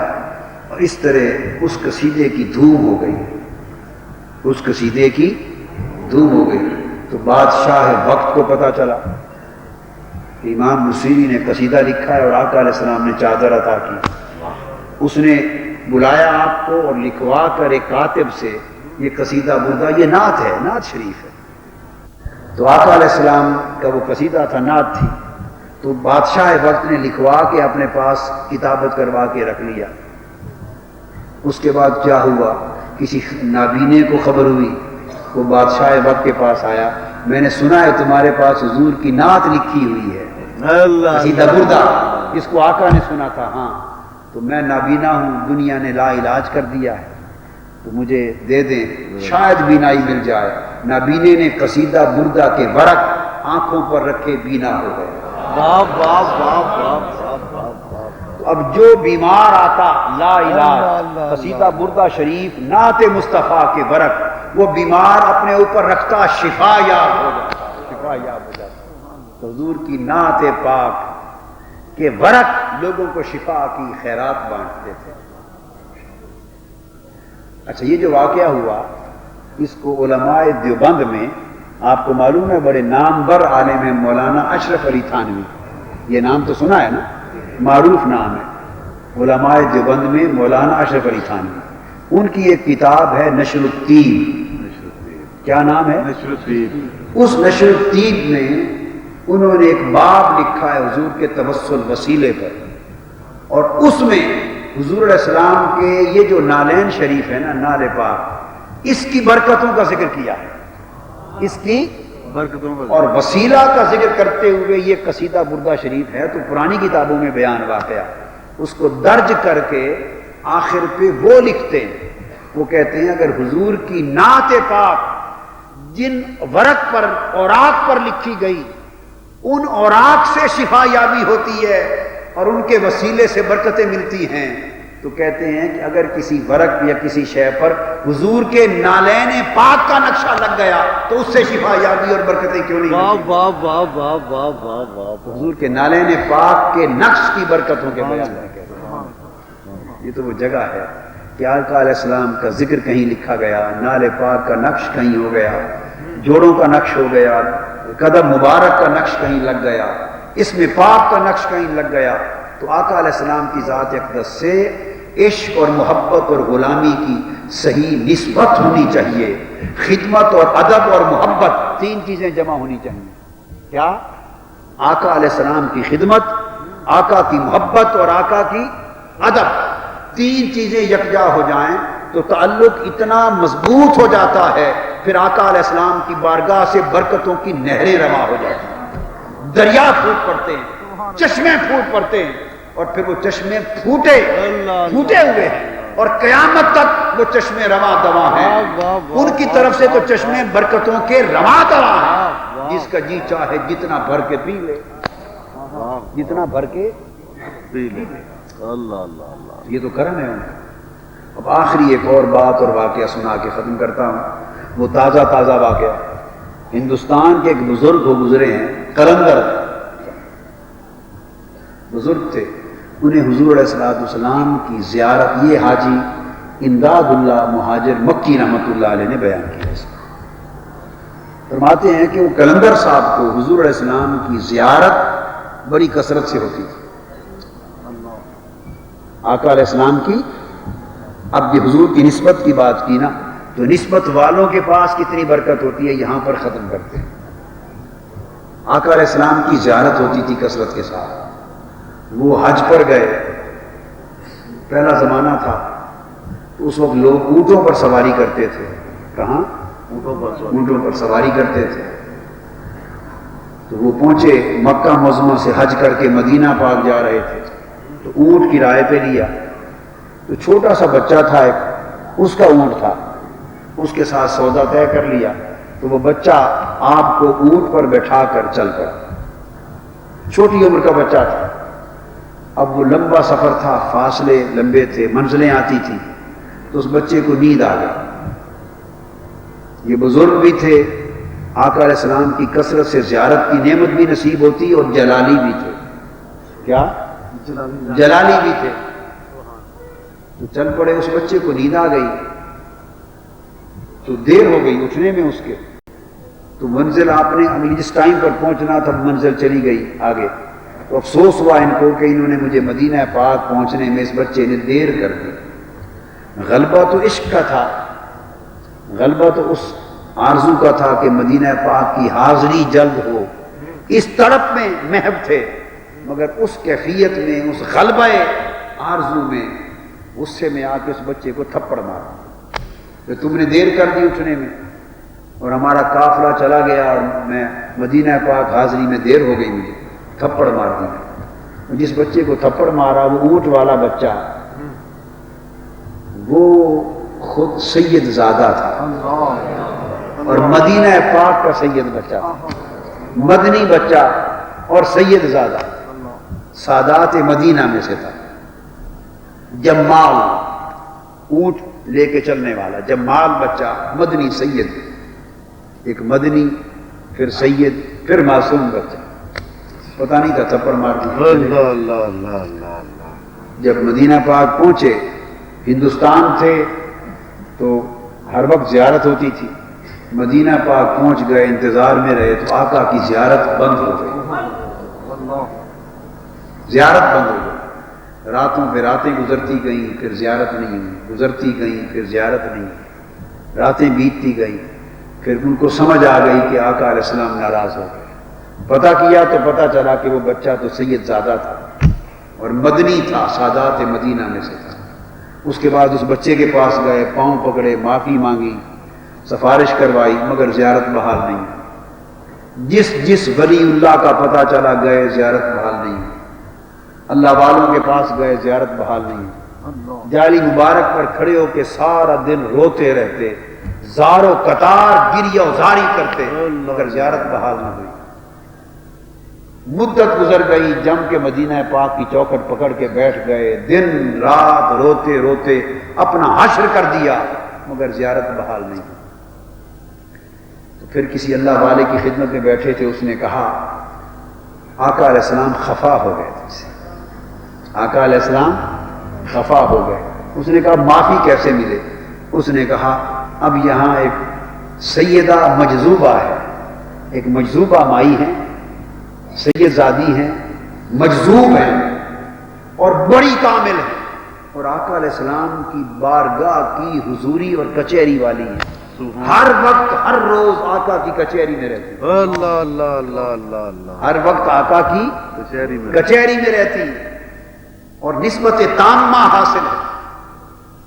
Speaker 1: اور اس طرح اس قصیدے کی دھوم ہو گئی، اس قصیدے کی دھوم ہو گئی۔ تو بادشاہ وقت کو پتہ چلا کہ امام بصیری نے قصیدہ لکھا ہے اور آقا علیہ السلام نے چادر عطا کی۔ اس نے بلایا آپ کو اور لکھوا کر ایک کاتب سے یہ قصیدہ بردہ، یہ نعت ہے، نعت شریف ہے۔ تو آقا علیہ السلام کا وہ قصیدہ تھا، نعت تھی، تو بادشاہ وقت نے لکھوا کے اپنے پاس کتابت کروا کے رکھ لیا۔ اس کے بعد کیا ہوا، کسی نابینے کو خبر ہوئی، وہ بادشاہ وقت کے پاس آیا، میں نے سنا ہے تمہارے پاس حضور کی نعت لکھی ہوئی ہے، قصیدہ بردہ، اس کو آقا نے سنا تھا۔ ہاں، تو میں نابینا ہوں، دنیا نے لا علاج کر دیا ہے، تو مجھے دے دیں، شاید بینائی مل جائے۔ نابینے نے قصیدہ بردہ کے ورق آنکھوں پر رکھے بینا ہو گئے۔
Speaker 2: باپ باپ باپ باپ باپ باپ۔
Speaker 1: تو اب جو بیمار آتا لا علاج، قصیدہ بردہ شریف نعت مصطفیٰ کے ورق، وہ بیمار اپنے اوپر رکھتا، شفا یاب ہو جاتا، شفا یاب ہو جاتا۔ تو حضور کی نعت پاک کے ورق لوگوں کو شفا کی خیرات بانٹتے تھے۔ اچھا، یہ جو واقعہ ہوا، اس کو علماء دیوبند میں، آپ کو معلوم ہے بڑے نامور عالم ہیں مولانا اشرف علی تھانوی، یہ نام تو سنا ہے نا، معروف نام ہے علماء دیوبند میں مولانا اشرف علی تھانوی۔ ان کی ایک کتاب ہے نشر الطیب، کیا نام ہے؟
Speaker 2: نشر الطیب۔
Speaker 1: اس نشر الطیب میں انہوں نے ایک باب لکھا ہے حضور کے توسل وسیلے پر، اور اس میں حضور علیہ السلام کے یہ جو نالین شریف ہے نا، نال پاک، اس کی برکتوں کا ذکر کیا ہے، اس کی
Speaker 2: برکتوں کا،
Speaker 1: اور وسیلہ کا ذکر کرتے ہوئے یہ قصیدہ بردہ شریف ہے۔ تو پرانی کتابوں میں بیان واقعہ، اس کو درج کر کے آخر پہ وہ لکھتے ہیں، وہ کہتے ہیں اگر حضور کی نعت پاک جن ورق پر، اوراق پر لکھی گئی، ان اوراق سے شفا یابی ہوتی ہے اور ان کے وسیلے سے برکتیں ملتی ہیں، تو کہتے ہیں کہ اگر کسی ورق یا کسی شے پر حضور کے نالین پاک کا نقشہ لگ گیا تو اس سے شفا یابی اور برکتیں کیوں نہیں
Speaker 2: باپ
Speaker 1: ملتی؟
Speaker 2: باپ باپ باپ باپ باپ باپ۔
Speaker 1: حضور کے نالین پاک کے نقش کی برکتوں کے بیان میں کہتے ہیں۔ یہ تو وہ جگہ ہے کہ آقا علیہ السلام کا ذکر کہیں لکھا گیا، نال پاک کا نقش کہیں ہو گیا، جوڑوں کا نقش ہو گیا، قدم مبارک کا نقش کہیں لگ گیا، اس میں پاک کا نقش کہیں لگ گیا، تو آقا علیہ السلام کی ذات اقدس سے عشق اور محبت اور غلامی کی صحیح نسبت ہونی چاہیے، خدمت اور ادب اور محبت، تین چیزیں جمع ہونی چاہیے۔ کیا؟ آقا علیہ السلام کی خدمت، آقا کی محبت اور آقا کی ادب، تین چیزیں یکجا ہو جائیں تو تعلق اتنا مضبوط ہو جاتا ہے، پھر آقا علیہ السلام کی بارگاہ سے برکتوں کی نہریں رواں ہو جاتی ہیں، دریا پھوٹ پڑتے ہیں، چشمے پھوٹ پڑتے ہیں، اور پھر وہ چشمے پھوٹے ہوئے ہیں اور قیامت تک وہ چشمے رواں دواں ہیں، ان کی طرف سے تو چشمے برکتوں کے رواں دواں ہیں، جس کا جی چاہے جتنا بھر کے پی لے، جتنا بھر کے پی لے۔
Speaker 2: اللہ اللہ اللہ۔
Speaker 1: یہ تو کرم ہے ان کا۔ اب آخری ایک اور بات اور واقعہ سنا کے ختم کرتا ہوں، وہ تازہ واقعہ، ہندوستان کے ایک بزرگ ہو گزرے ہیں، قلندر بزرگ تھے، انہیں حضور علیہ السلام کی زیارت، یہ حاجی امداد اللہ مہاجر مکی رحمۃ اللہ علیہ نے بیان کیا۔ فرماتے ہیں کہ وہ قلندر صاحب کو حضور علیہ السلام کی زیارت بڑی کثرت سے ہوتی تھی، آقا علیہ السلام کی۔ اب یہ حضور کی نسبت کی بات کی نا، تو نسبت والوں کے پاس کتنی برکت ہوتی ہے یہاں پر ختم کرتے ہیں۔ آقا علیہ السلام کی زیارت ہوتی تھی کثرت کے ساتھ، وہ حج پر گئے، پہلا زمانہ تھا تو اس وقت لوگ اونٹوں پر سواری کرتے تھے، کہاں؟
Speaker 2: اونٹوں پر سوار
Speaker 1: اونٹوں پر سواری کرتے تھے. تو وہ پہنچے مکہ معظمہ سے حج کر کے مدینہ پاک جا رہے تھے. تو اونٹ کرائے پہ لیا. تو چھوٹا سا بچہ تھا ایک، اس کا اونٹ تھا، اس کے ساتھ سودا طے کر لیا. تو وہ بچہ آپ کو اونٹ پر بٹھا کر چل پڑا. چھوٹی عمر کا بچہ تھا. اب وہ لمبا سفر تھا، فاصلے لمبے تھے، منزلیں آتی تھیں. تو اس بچے کو نیند آ گئی. یہ بزرگ بھی تھے، آقا علیہ السلام کی کثرت سے زیارت کی نعمت بھی نصیب ہوتی اور جلالی بھی تھے. کیا؟ جلالی بھی تھے. تو چل پڑے. اس بچے کو نیند آ گئی تو دیر ہو گئی اٹھنے میں اس کے. تو منزل آپ نے ابھی جس ٹائم پر پہنچنا تھا منزل چلی گئی آگے. تو افسوس ہوا ان کو کہ انہوں نے مجھے مدینہ پاک پہنچنے میں اس بچے نے دیر کر دی. غلبہ تو عشق کا تھا، غلبہ تو اس آرزو کا تھا کہ مدینہ پاک کی حاضری جلد ہو. اس تڑپ میں محو تھے، مگر اس کیفیت میں، اس غلبہ آرزو میں، غصے میں آ کے اس بچے کو تھپڑ مارا کہ تم نے دیر کر دی اٹھنے میں اور ہمارا قافلہ چلا گیا اور میں مدینہ پاک حاضری میں دیر ہو گئی، مجھے تھپڑ مار دی. جس بچے کو تھپڑ مارا وہ اونٹ والا بچہ، وہ خود سید زادہ تھا اور مدینہ پاک کا سید بچہ، مدنی بچہ اور سید زادہ، سادات مدینہ میں سے تھا. جمال، اونٹ لے کے چلنے والا جمال بچہ، مدنی سید. ایک مدنی، پھر سید، پھر معصوم بچہ. پتہ نہیں تھا تھپڑ مار دی.
Speaker 2: اللہ اللہ اللہ اللہ اللہ.
Speaker 1: جب مدینہ پاک پہنچے، ہندوستان تھے تو ہر وقت زیارت ہوتی تھی. مدینہ پاک پہنچ گئے، انتظار میں رہے تو آقا کی زیارت بند ہو گئی. زیارت بند ہو گئی. راتوں پہ راتیں گزرتی گئیں، پھر زیارت نہیں ہوئی. گزرتی گئیں، پھر زیارت نہیں ہوئی. راتیں بیتتی گئیں. پھر ان کو سمجھ آ گئی کہ آقا علیہ السلام ناراض ہو گئے. پتہ کیا تو پتہ چلا کہ وہ بچہ تو سید زادہ تھا اور مدنی تھا، سادات مدینہ میں سے تھا. اس کے بعد اس بچے کے پاس گئے، پاؤں پکڑے، معافی مانگی، سفارش کروائی، مگر زیارت بحال نہیں. جس ولی اللہ کا پتہ چلا گئے، زیارت بحال نہیں. اللہ والوں کے پاس گئے، زیارت بحال نہیں. جالی مبارک پر کھڑے ہو کے سارا دن روتے رہتے، زار و قطار گریہ و زاری کرتے، مگر زیارت بحال نہ ہوئی. مدت گزر گئی، جم کے مدینہ پاک کی چوکھٹ پکڑ کے بیٹھ گئے، دن رات روتے روتے اپنا حشر کر دیا، مگر زیارت بحال نہیں. تو پھر کسی اللہ والے کی خدمت میں بیٹھے تھے، اس نے کہا آقا علیہ السلام خفا ہو گئے تھے. آقا علیہ السلام خفا ہو گئے. اس نے کہا معافی کیسے ملے؟ اس نے کہا اب یہاں ایک سیدہ مجذوبہ ہے، ایک مجذوبہ مائی ہے، سید زادی ہیں، مجذوب ہیں اور بڑی کامل ہیں، اور آقا علیہ السلام کی بارگاہ کی حضوری اور کچہری والی ہیں. ہر وقت ہر روز آقا کی کچہری میں رہتی.
Speaker 2: اللہ اللہ اللہ اللہ اللہ.
Speaker 1: ہر وقت آقا کی
Speaker 2: کچہری میں
Speaker 1: کچہری میں رہتی اور نسبت تامہ حاصل ہے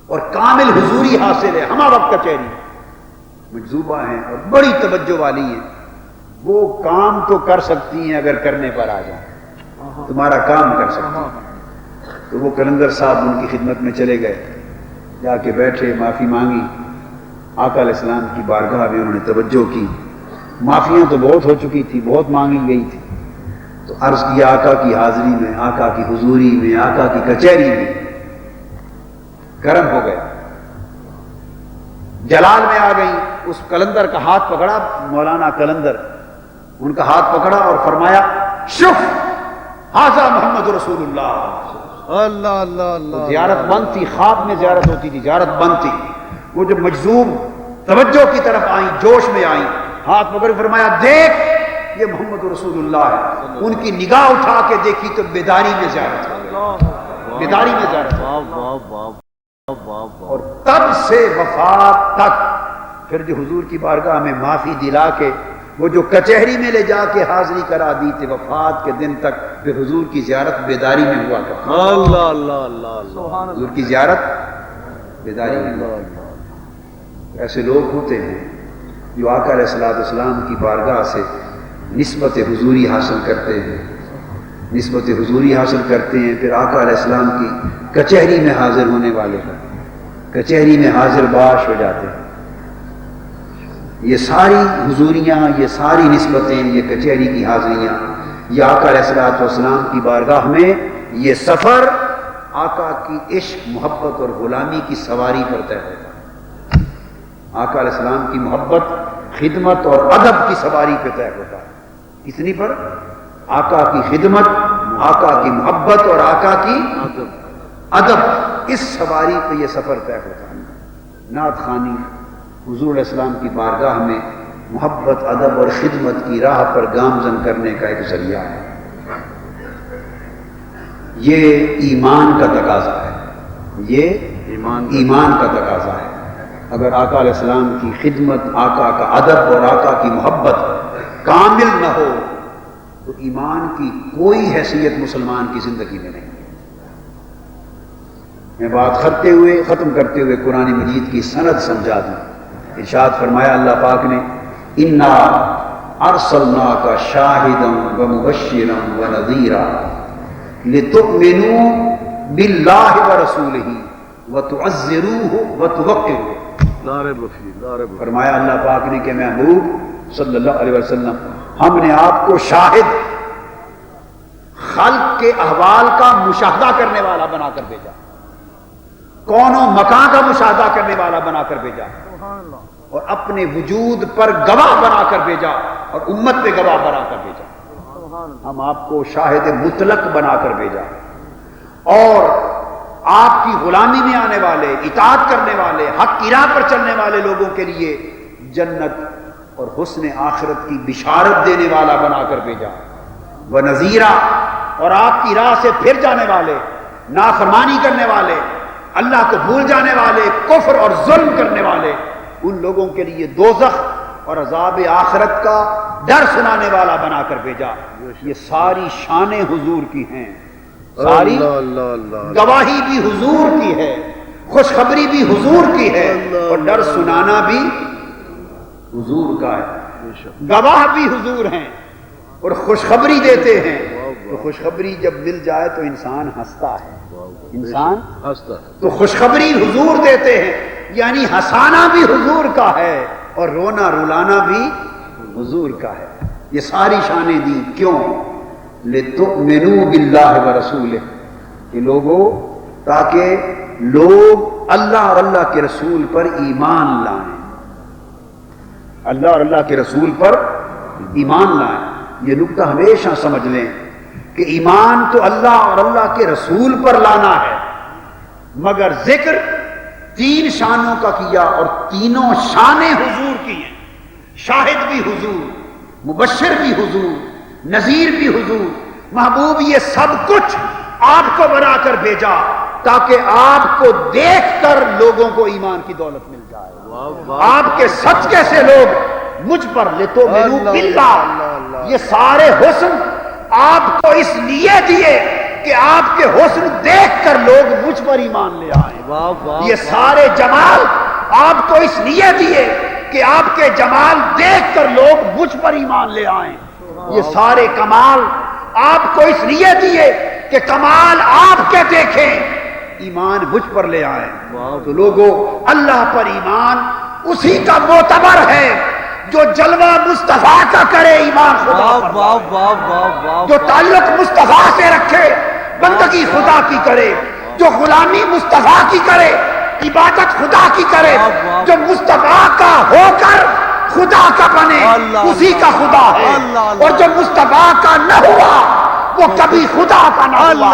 Speaker 1: اور کامل حضوری حاصل ہے، ہمہ وقت کچہری. مجذوبہ ہیں اور بڑی توجہ والی ہیں. وہ کام تو کر سکتی ہیں اگر کرنے پر آ جائیں، تمہارا کام کر سکتی ہیں. تو وہ کلندر صاحب ان کی خدمت میں چلے گئے، جا کے بیٹھے، معافی مانگی. آقا علیہ السلام کی بارگاہ میں انہوں نے توجہ کی. معافیاں تو بہت ہو چکی تھی، بہت مانگی گئی تھی. تو عرض کیا آقا کی حاضری میں، آقا کی حضوری میں، آقا کی کچہری میں کرم ہو گیا. جلال میں آ گئی. اس کلندر کا ہاتھ پکڑا، مولانا کلندر، ان کا ہاتھ پکڑا اور فرمایا شف ھذا محمد رسول اللہ.
Speaker 2: اللہ اللہ اللہ.
Speaker 1: زیارت بند تھی، خواب میں زیارت ہوتی تھی، زیارت بند تھی. وہ جب مجذوب توجہ کی طرف آئیں، جوش میں آئیں، ہاتھ پکڑ فرمایا دیکھ یہ محمد رسول اللہ ہے. ان کی نگاہ اٹھا کے دیکھی تو بیداری میں زیارت ہو گئی، بیداری میں زیارت ہو
Speaker 2: واہ واہ واہ واہ واہ.
Speaker 1: اور تب سے وفات تک پھر جو حضور کی بارگاہ میں معافی دلا کے وہ جو کچہری میں لے جا کے حاضری کرا دی تھی، وفات کے دن تک پھر حضور کی زیارت بیداری میں ہوا کرتی.
Speaker 2: اللہ اللہ اللہ اللہ.
Speaker 1: حضور کی زیارت بیداری میں ہوا. ایسے لوگ ہوتے ہیں جو آقا علیہ السلام کی بارگاہ سے نسبت حضوری حاصل کرتے ہیں، نسبت حضوری حاصل کرتے ہیں، پھر آقا علیہ السلام کی کچہری میں حاضر ہونے والے ہیں، کچہری میں حاضر باش ہو جاتے ہیں۔ یہ ساری حضوریاں، یہ ساری نسبتیں، یہ کچہری کی حاضریاں، یہ آقا علیہ السلام کی بارگاہ میں یہ سفر آقا کی عشق، محبت اور غلامی کی سواری پر طے ہوتا ہے۔ آقا علیہ السلام کی محبت، خدمت اور ادب کی سواری پہ طے ہوتا ہے۔ کتنی پر؟ آقا کی خدمت، آقا کی محبت اور آقا کی ادب، اس سواری پہ یہ سفر طے ہوتا ہے۔ نعت خوانی حضور علیہ السلام کی بارگاہ میں محبت، ادب اور خدمت کی راہ پر گامزن کرنے کا ایک ذریعہ ہے۔ یہ ایمان کا تقاضا ہے، یہ ایمان کا تقاضا ہے۔ اگر آقا علیہ السلام کی خدمت، آقا کا ادب اور آقا کی محبت کامل نہ ہو تو ایمان کی کوئی حیثیت مسلمان کی زندگی میں نہیں۔ میں بات ختم کرتے ہوئے قرآن مجید کی سند سمجھا دوں۔ ارشاد فرمایا اللہ پاک نے، انا ارسلناک شاہدا ومبشرا ونذیرا لتؤمنوا باللہ ورسولہ وتعزروہ وتوقروہ۔ فرمایا اللہ پاک نے کہ محبوب صلی اللہ علیہ وسلم، ہم نے آپ کو شاہد، خلق کے احوال کا مشاہدہ کرنے والا بنا کر بھیجا، کون و مکان کا مشاہدہ کرنے والا بنا کر بھیجا، اور اپنے وجود پر گواہ بنا کر بھیجا، اور امت پہ گواہ بنا کر بھیجا۔ ہم آپ کو شاہد مطلق بنا کر بھیجا، اور آپ کی غلامی میں آنے والے، اطاعت کرنے والے، حق کی راہ پر چلنے والے لوگوں کے لیے جنت اور حسن آخرت کی بشارت دینے والا بنا کر بھیجا۔ وَنَذِيرًا، اور آپ کی راہ سے پھر جانے والے، نافرمانی کرنے والے، اللہ کو بھول جانے والے، کفر اور ظلم کرنے والے، ان لوگوں کے لیے دوزخ اور عذاب آخرت کا ڈر سنانے والا بنا کر بھیجا۔ یہ ساری شانیں حضور کی ہیں، ساری گواہی بھی حضور کی ہے، خوشخبری بھی حضور کی ہے، اور ڈر سنانا بھی حضور کا ہے۔ گواہ بھی حضور ہیں اور خوشخبری دیتے ہیں، تو خوشخبری جب مل جائے تو انسان ہنستا ہے، انسان ہنستا ہے، تو خوشخبری حضور دیتے ہیں، یعنی ہنسانا بھی حضور کا ہے اور رونا رلانا بھی حضور کا ہے۔ یہ ساری شانیں دی کیوں؟ لِتُؤْمِنُوا بِاللَّهِ وَرَسُولِهِ، کہ لوگوں، تاکہ لوگ اللہ اور اللہ کے رسول پر ایمان لائیں، اللہ اور اللہ کے رسول پر ایمان لائیں۔ یہ نکتہ ہمیشہ سمجھ لیں کہ ایمان تو اللہ اور اللہ کے رسول پر لانا ہے، مگر ذکر تین شانوں کا کیا، اور تینوں شانیں حضور کی ہیں۔ شاہد بھی حضور، مبشر بھی حضور، نذیر بھی حضور۔ محبوب یہ سب کچھ آپ کو بنا کر بھیجا تاکہ آپ کو دیکھ کر لوگوں کو ایمان کی دولت مل جائے۔ آپ کے صدقے سے لوگ مجھ پر لِتُؤْمِنُوا بِاللَّهِ، یہ سارے حسن آپ کو اس لیے دیے کہ آپ کے حسن دیکھ کر لوگ مجھ پر ایمان لے آئیں۔ یہ سارے جمال آپ کو اس لیے دیے کہ آپ کے جمال دیکھ کر لوگ مجھ پر ایمان لے آئیں۔ یہ سارے کمال آپ کو اس لیے دیے کہ کمال آپ کے دیکھیں، ایمان مجھ پر لے آئیں۔ تو لوگوں، اللہ پر ایمان اسی کا معتبر ہے جو جلوہ مصطفیٰ کا کرے، ایمان خدا پر، جو تعلق مصطفیٰ سے رکھے، بندگی خدا کی کرے، جو غلامی مصطفیٰ کی کرے، عبادت خدا کی کرے، جو مصطفیٰ کا ہو کر خدا کا بنے، اسی کا خدا ہے، اور جو مصطفیٰ کا نہ ہوا وہ کبھی خدا کا نہ ہوا۔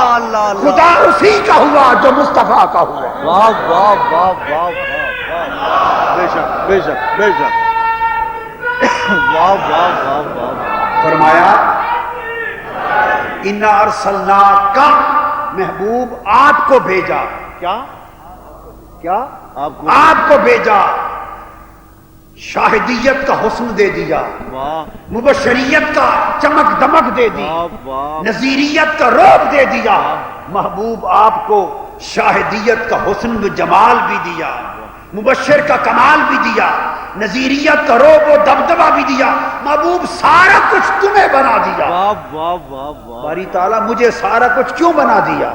Speaker 1: خدا اسی کا ہوا جو مصطفیٰ کا ہوا۔
Speaker 2: بے شک بے شک بے شک۔
Speaker 1: فرمایا انا ارسلناک، محبوب آپ کو بھیجا، کیا آپ کو بھیجا، شاہدیت کا حسن دے دیا، مبشریت کا چمک دمک دے دی، نذیریت کا رعب دے دیا۔ محبوب آپ کو شاہدیت کا حسن و جمال بھی دیا، مبشر کا کمال بھی دیا، نذیریت کا رعب و دبدبہ بھی دیا، محبوب سارا کچھ تمہیں بنا دیا۔
Speaker 2: واہ واہ واہ واہ،
Speaker 1: باری تعالیٰ مجھے سارا کچھ کیوں بنا دیا؟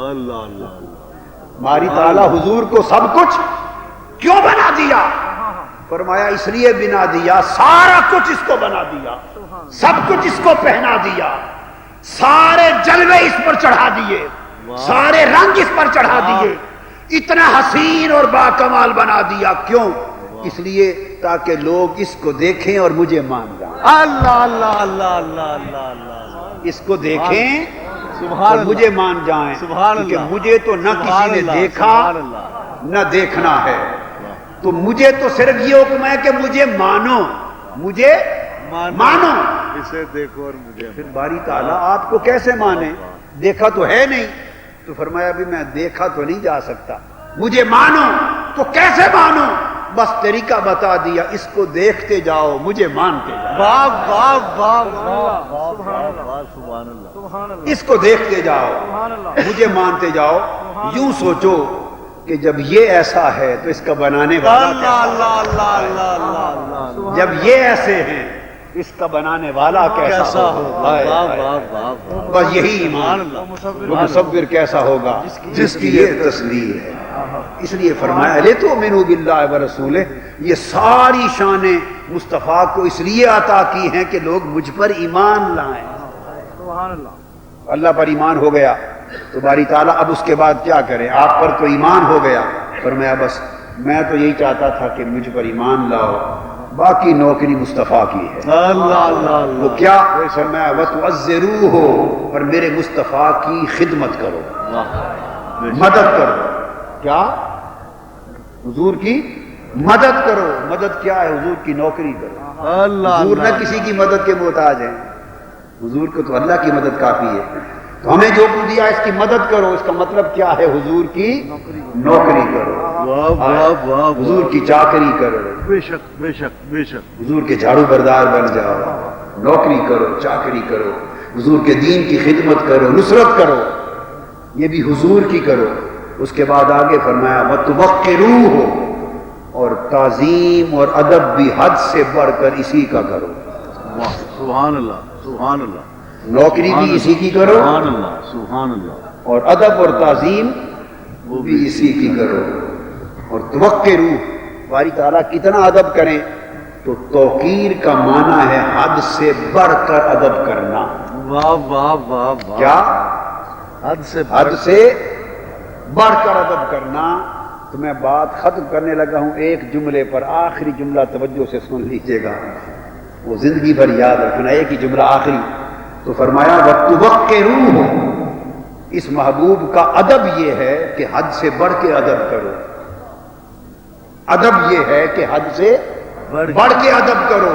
Speaker 2: اللہ اللہ اللہ،
Speaker 1: باری تعالیٰ حضور کو سب کچھ کیوں بنا دیا؟ فرمایا اس لیے بنا دیا، سارا کچھ اس کو بنا دیا، سب کچھ اس کو پہنا دیا، سارے جلوے اس پر چڑھا دیے، سارے رنگ اس پر چڑھا دیے، اتنا حسین اور باکمال بنا دیا۔ کیوں؟ اس لیے تاکہ لوگ اس کو دیکھیں اور مجھے مان جائیں۔
Speaker 2: اللہ اللہ اللہ اللہ اللہ اللہ،
Speaker 1: اس کو دیکھیں
Speaker 2: سبحان
Speaker 1: اور مجھے مان جائیں،
Speaker 2: سبحان
Speaker 1: کیونکہ
Speaker 2: اللہ،
Speaker 1: مجھے تو نہ کسی
Speaker 2: سبحان
Speaker 1: نے
Speaker 2: اللہ،
Speaker 1: دیکھا
Speaker 2: سبحان اللہ،
Speaker 1: نہ دیکھنا ہے، تو مجھے تو صرف یہ حکم ہے کہ مجھے مانو، مجھے مانو۔
Speaker 2: اسے دیکھو اور مجھے
Speaker 1: پھر باری تعالیٰ آپ کو کیسے مانے؟ دیکھا تو ہے نہیں، تو فرمایا بھی میں دیکھا تو نہیں جا سکتا، مجھے مانو تو کیسے مانو؟ بس طریقہ بتا دیا، اس کو دیکھتے جاؤ مجھے مانتے جاؤ،
Speaker 2: واہ واہ واہ واہ واہ واہ، سبحان اللہ،
Speaker 3: سبحان اللہ،
Speaker 1: اس کو دیکھتے جاؤ
Speaker 3: سبحان اللہ،
Speaker 1: مجھے مانتے جاؤ۔ یوں سوچو کہ جب یہ ایسا ہے تو اس کا بنانے والا
Speaker 2: اللہ
Speaker 1: کیسا
Speaker 2: اللہ اللہ اللہ اللہ اللہ،
Speaker 1: ہے؟ جب یہ ایسے ہیں اس کا بنانے والا کیسا
Speaker 2: کیسا
Speaker 1: ہوگا؟
Speaker 2: ہوگا،
Speaker 1: ہائے
Speaker 2: واہ
Speaker 1: ہائے۔
Speaker 2: واہ واہ واہ،
Speaker 1: بس یہی ایمان، وہ مصور کیسا ہوگا جس کی یہ تصویر ہے۔ اس لیے فرمایا لِتُؤْمِنُوا بِاللَّهِ وَرَسُولِهِ، یہ ساری شانیں مصطفیٰ کو اس لیے عطا کی ہیں کہ لوگ مجھ پر ایمان لائیں۔
Speaker 3: سبحان اللہ،
Speaker 1: اللہ پر ایمان ہو گیا تو باری تعالیٰ اب اس کے بعد کیا کریں؟ آپ پر تو ایمان ہو گیا، فرمایا بس میں تو یہی چاہتا تھا کہ مجھ پر ایمان لاؤ، باقی نوکری مصطفیٰ کی ہے۔
Speaker 2: اللہ اللہ اللہ،
Speaker 1: وہ کیا؟ فرمایا وَتُعَزِّرُوهُ، اور میرے مصطفیٰ کی خدمت کرو، مدد کرو۔ کیا؟ حضور کی مدد کرو۔ مدد کیا ہے؟ حضور کی نوکری کرو۔
Speaker 2: اللہ
Speaker 1: حضور نہ
Speaker 2: اللہ،
Speaker 1: کسی کی مدد کے محتاج ہیں، حضور کو تو اللہ کی مدد کافی ہے، تو ہمیں جو کچھ دیا اس کی مدد کرو۔ اس کا مطلب کیا ہے؟ حضور کی نوکری کرو،
Speaker 2: واہ واہ واہ،
Speaker 1: حضور کی چاکری کرو،
Speaker 2: بے شک بے شک بے شک،
Speaker 1: حضور کے جھاڑو بردار بن جاؤ، نوکری کرو، چاکری کرو، حضور کے دین کی خدمت کرو، نصرت کرو، یہ بھی حضور کی کرو۔ اس کے بعد آگے فرمایا وَتُوَقِّرُوهُ، اور تعظیم اور ادب بھی حد سے بڑھ کر اسی کا کرو۔
Speaker 2: واہ، سبحان اللہ سبحان اللہ،
Speaker 1: نوکری بھی اسی کی کرو،
Speaker 2: سبحان اللہ سبحان اللہ،
Speaker 1: اور ادب اور تعظیم وہ بھی اسی کی کرو۔ اور توقروہ، باری تعالیٰ کتنا ادب کریں؟ تو توقیر کا معنی ہے حد سے بڑھ کر ادب کرنا۔
Speaker 2: واہ واہ واہ واہ،
Speaker 1: کیا؟
Speaker 2: حد سے
Speaker 1: حد سے بڑھ کر ادب کرنا۔ تو میں بات ختم کرنے لگا ہوں ایک جملے پر، آخری جملہ توجہ سے سن لیجیے گا، وہ زندگی بھر یاد رکھنا، ایک ہی جملہ آخری۔ تو فرمایا وَتُوَقِّرُوهُ، اس محبوب کا ادب یہ ہے کہ حد سے بڑھ کے ادب کرو۔ ادب یہ ہے کہ حد سے بڑھ کے ادب کرو۔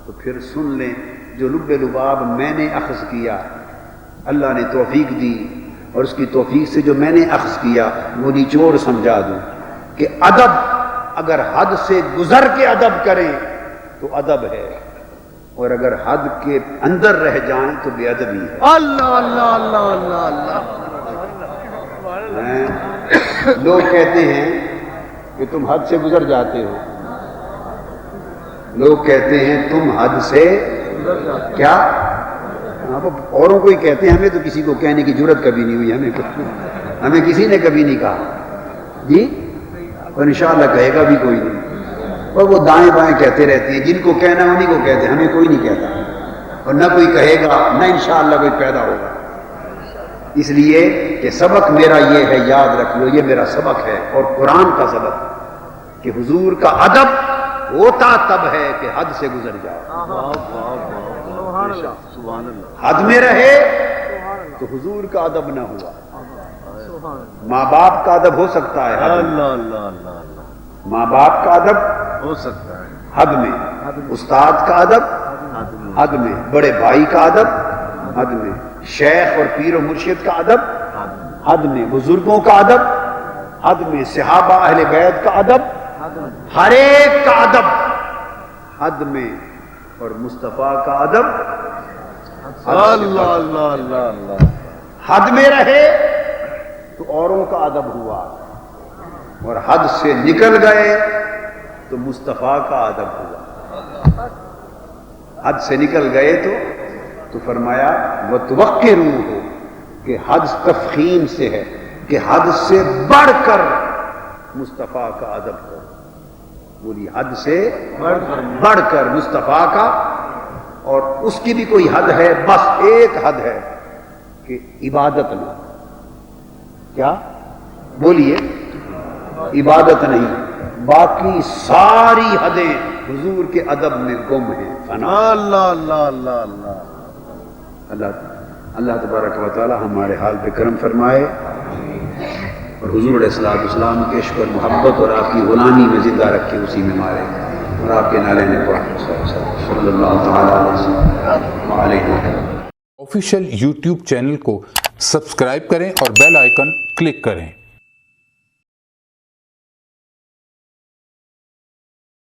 Speaker 1: تو پھر سن لیں جو لب لباب میں نے اخذ کیا، اللہ نے توفیق دی، اور اس کی توفیق سے جو میں نے اخذ کیا وہ نچوڑ سمجھا دوں کہ ادب اگر حد سے گزر کے ادب کریں تو ادب ہے، اور اگر حد کے اندر رہ جائیں تو بے ادبی ہے۔
Speaker 2: اللہ اللہ اللہ اللہ اللہ،
Speaker 1: لوگ کہتے ہیں کہ تم حد سے گزر جاتے ہو، لوگ کہتے ہیں تم حد سے کیا؟ آپ اوروں کو ہی کہتے ہیں، ہمیں تو کسی کو کہنے کی جرت کبھی نہیں ہوئی، ہمیں کسی نے کبھی نہیں کہا جی، اور انشاءاللہ کہے گا بھی کوئی نہیں، اور وہ دائیں بائیں کہتے رہتے ہیں، جن کو کہنا انہیں کو کہتے ہیں، ہمیں کوئی نہیں کہتا، اور نہ کوئی کہے گا، نہ انشاءاللہ کوئی پیدا ہوگا۔ اس لیے کہ سبق میرا یہ ہے، یاد رکھ لو، یہ میرا سبق ہے اور قرآن کا سبق کہ حضور کا ادب ہوتا تب ہے کہ حد سے گزر جاؤ۔
Speaker 3: سبحان اللہ،
Speaker 2: سبحان اللہ،
Speaker 1: حد میں رہے تو حضور کا ادب نہ ہوا۔
Speaker 3: سبحان اللہ،
Speaker 1: ماں باپ کا ادب ہو سکتا ہے حد میں،
Speaker 2: اللہ اللہ اللہ اللہ،
Speaker 1: ماں باپ کا ادب
Speaker 2: ہو سکتا ہے،
Speaker 1: حد میں، استاد کا ادب حد میں، بڑے بھائی کا ادب حد میں، شیخ اور پیر و مرشد کا ادب حد میں، بزرگوں کا ادب حد میں، صحابہ اہل بیت کا ادب، ہر ایک کا ادب حد میں، اور مصطفیٰ کا ادب
Speaker 2: اللہ اللہ اللہ اللہ،
Speaker 1: حد میں رہے تو اوروں کا ادب ہوا، اور حد سے نکل گئے تو مصطفیٰ کا ادب ہوا. حد سے نکل گئے تو فرمایا وَتُوَقِّرُوهُ کہ حد تفخیم سے ہے کہ حد سے بڑھ کر مصطفیٰ کا ادب کرو. بولی حد سے بڑھ کر مصطفیٰ کا. اور اس کی بھی کوئی حد ہے, بس ایک حد ہے کہ عبادت نہ. کیا بولیے؟ عبادت نہیں. باقی ساری حدیں حضور کے ادب میں گم ہیں, فنا.
Speaker 2: اللہ اللہ اللہ اللہ.
Speaker 1: اللہ تبارک و تعالی ہمارے حال پہ کرم فرمائے اور حضور علیہ الصلوۃ والسلام کے عشق اور محبت اور آپ کی غلامی میں زندہ رکھے, اسی میں مارے اور آپ کے نالے نے صلی اللہ تعالی علیہ وسلم.
Speaker 4: آفیشیل یوٹیوب چینل کو سبسکرائب کریں اور بیل آئیکن کلک کریں.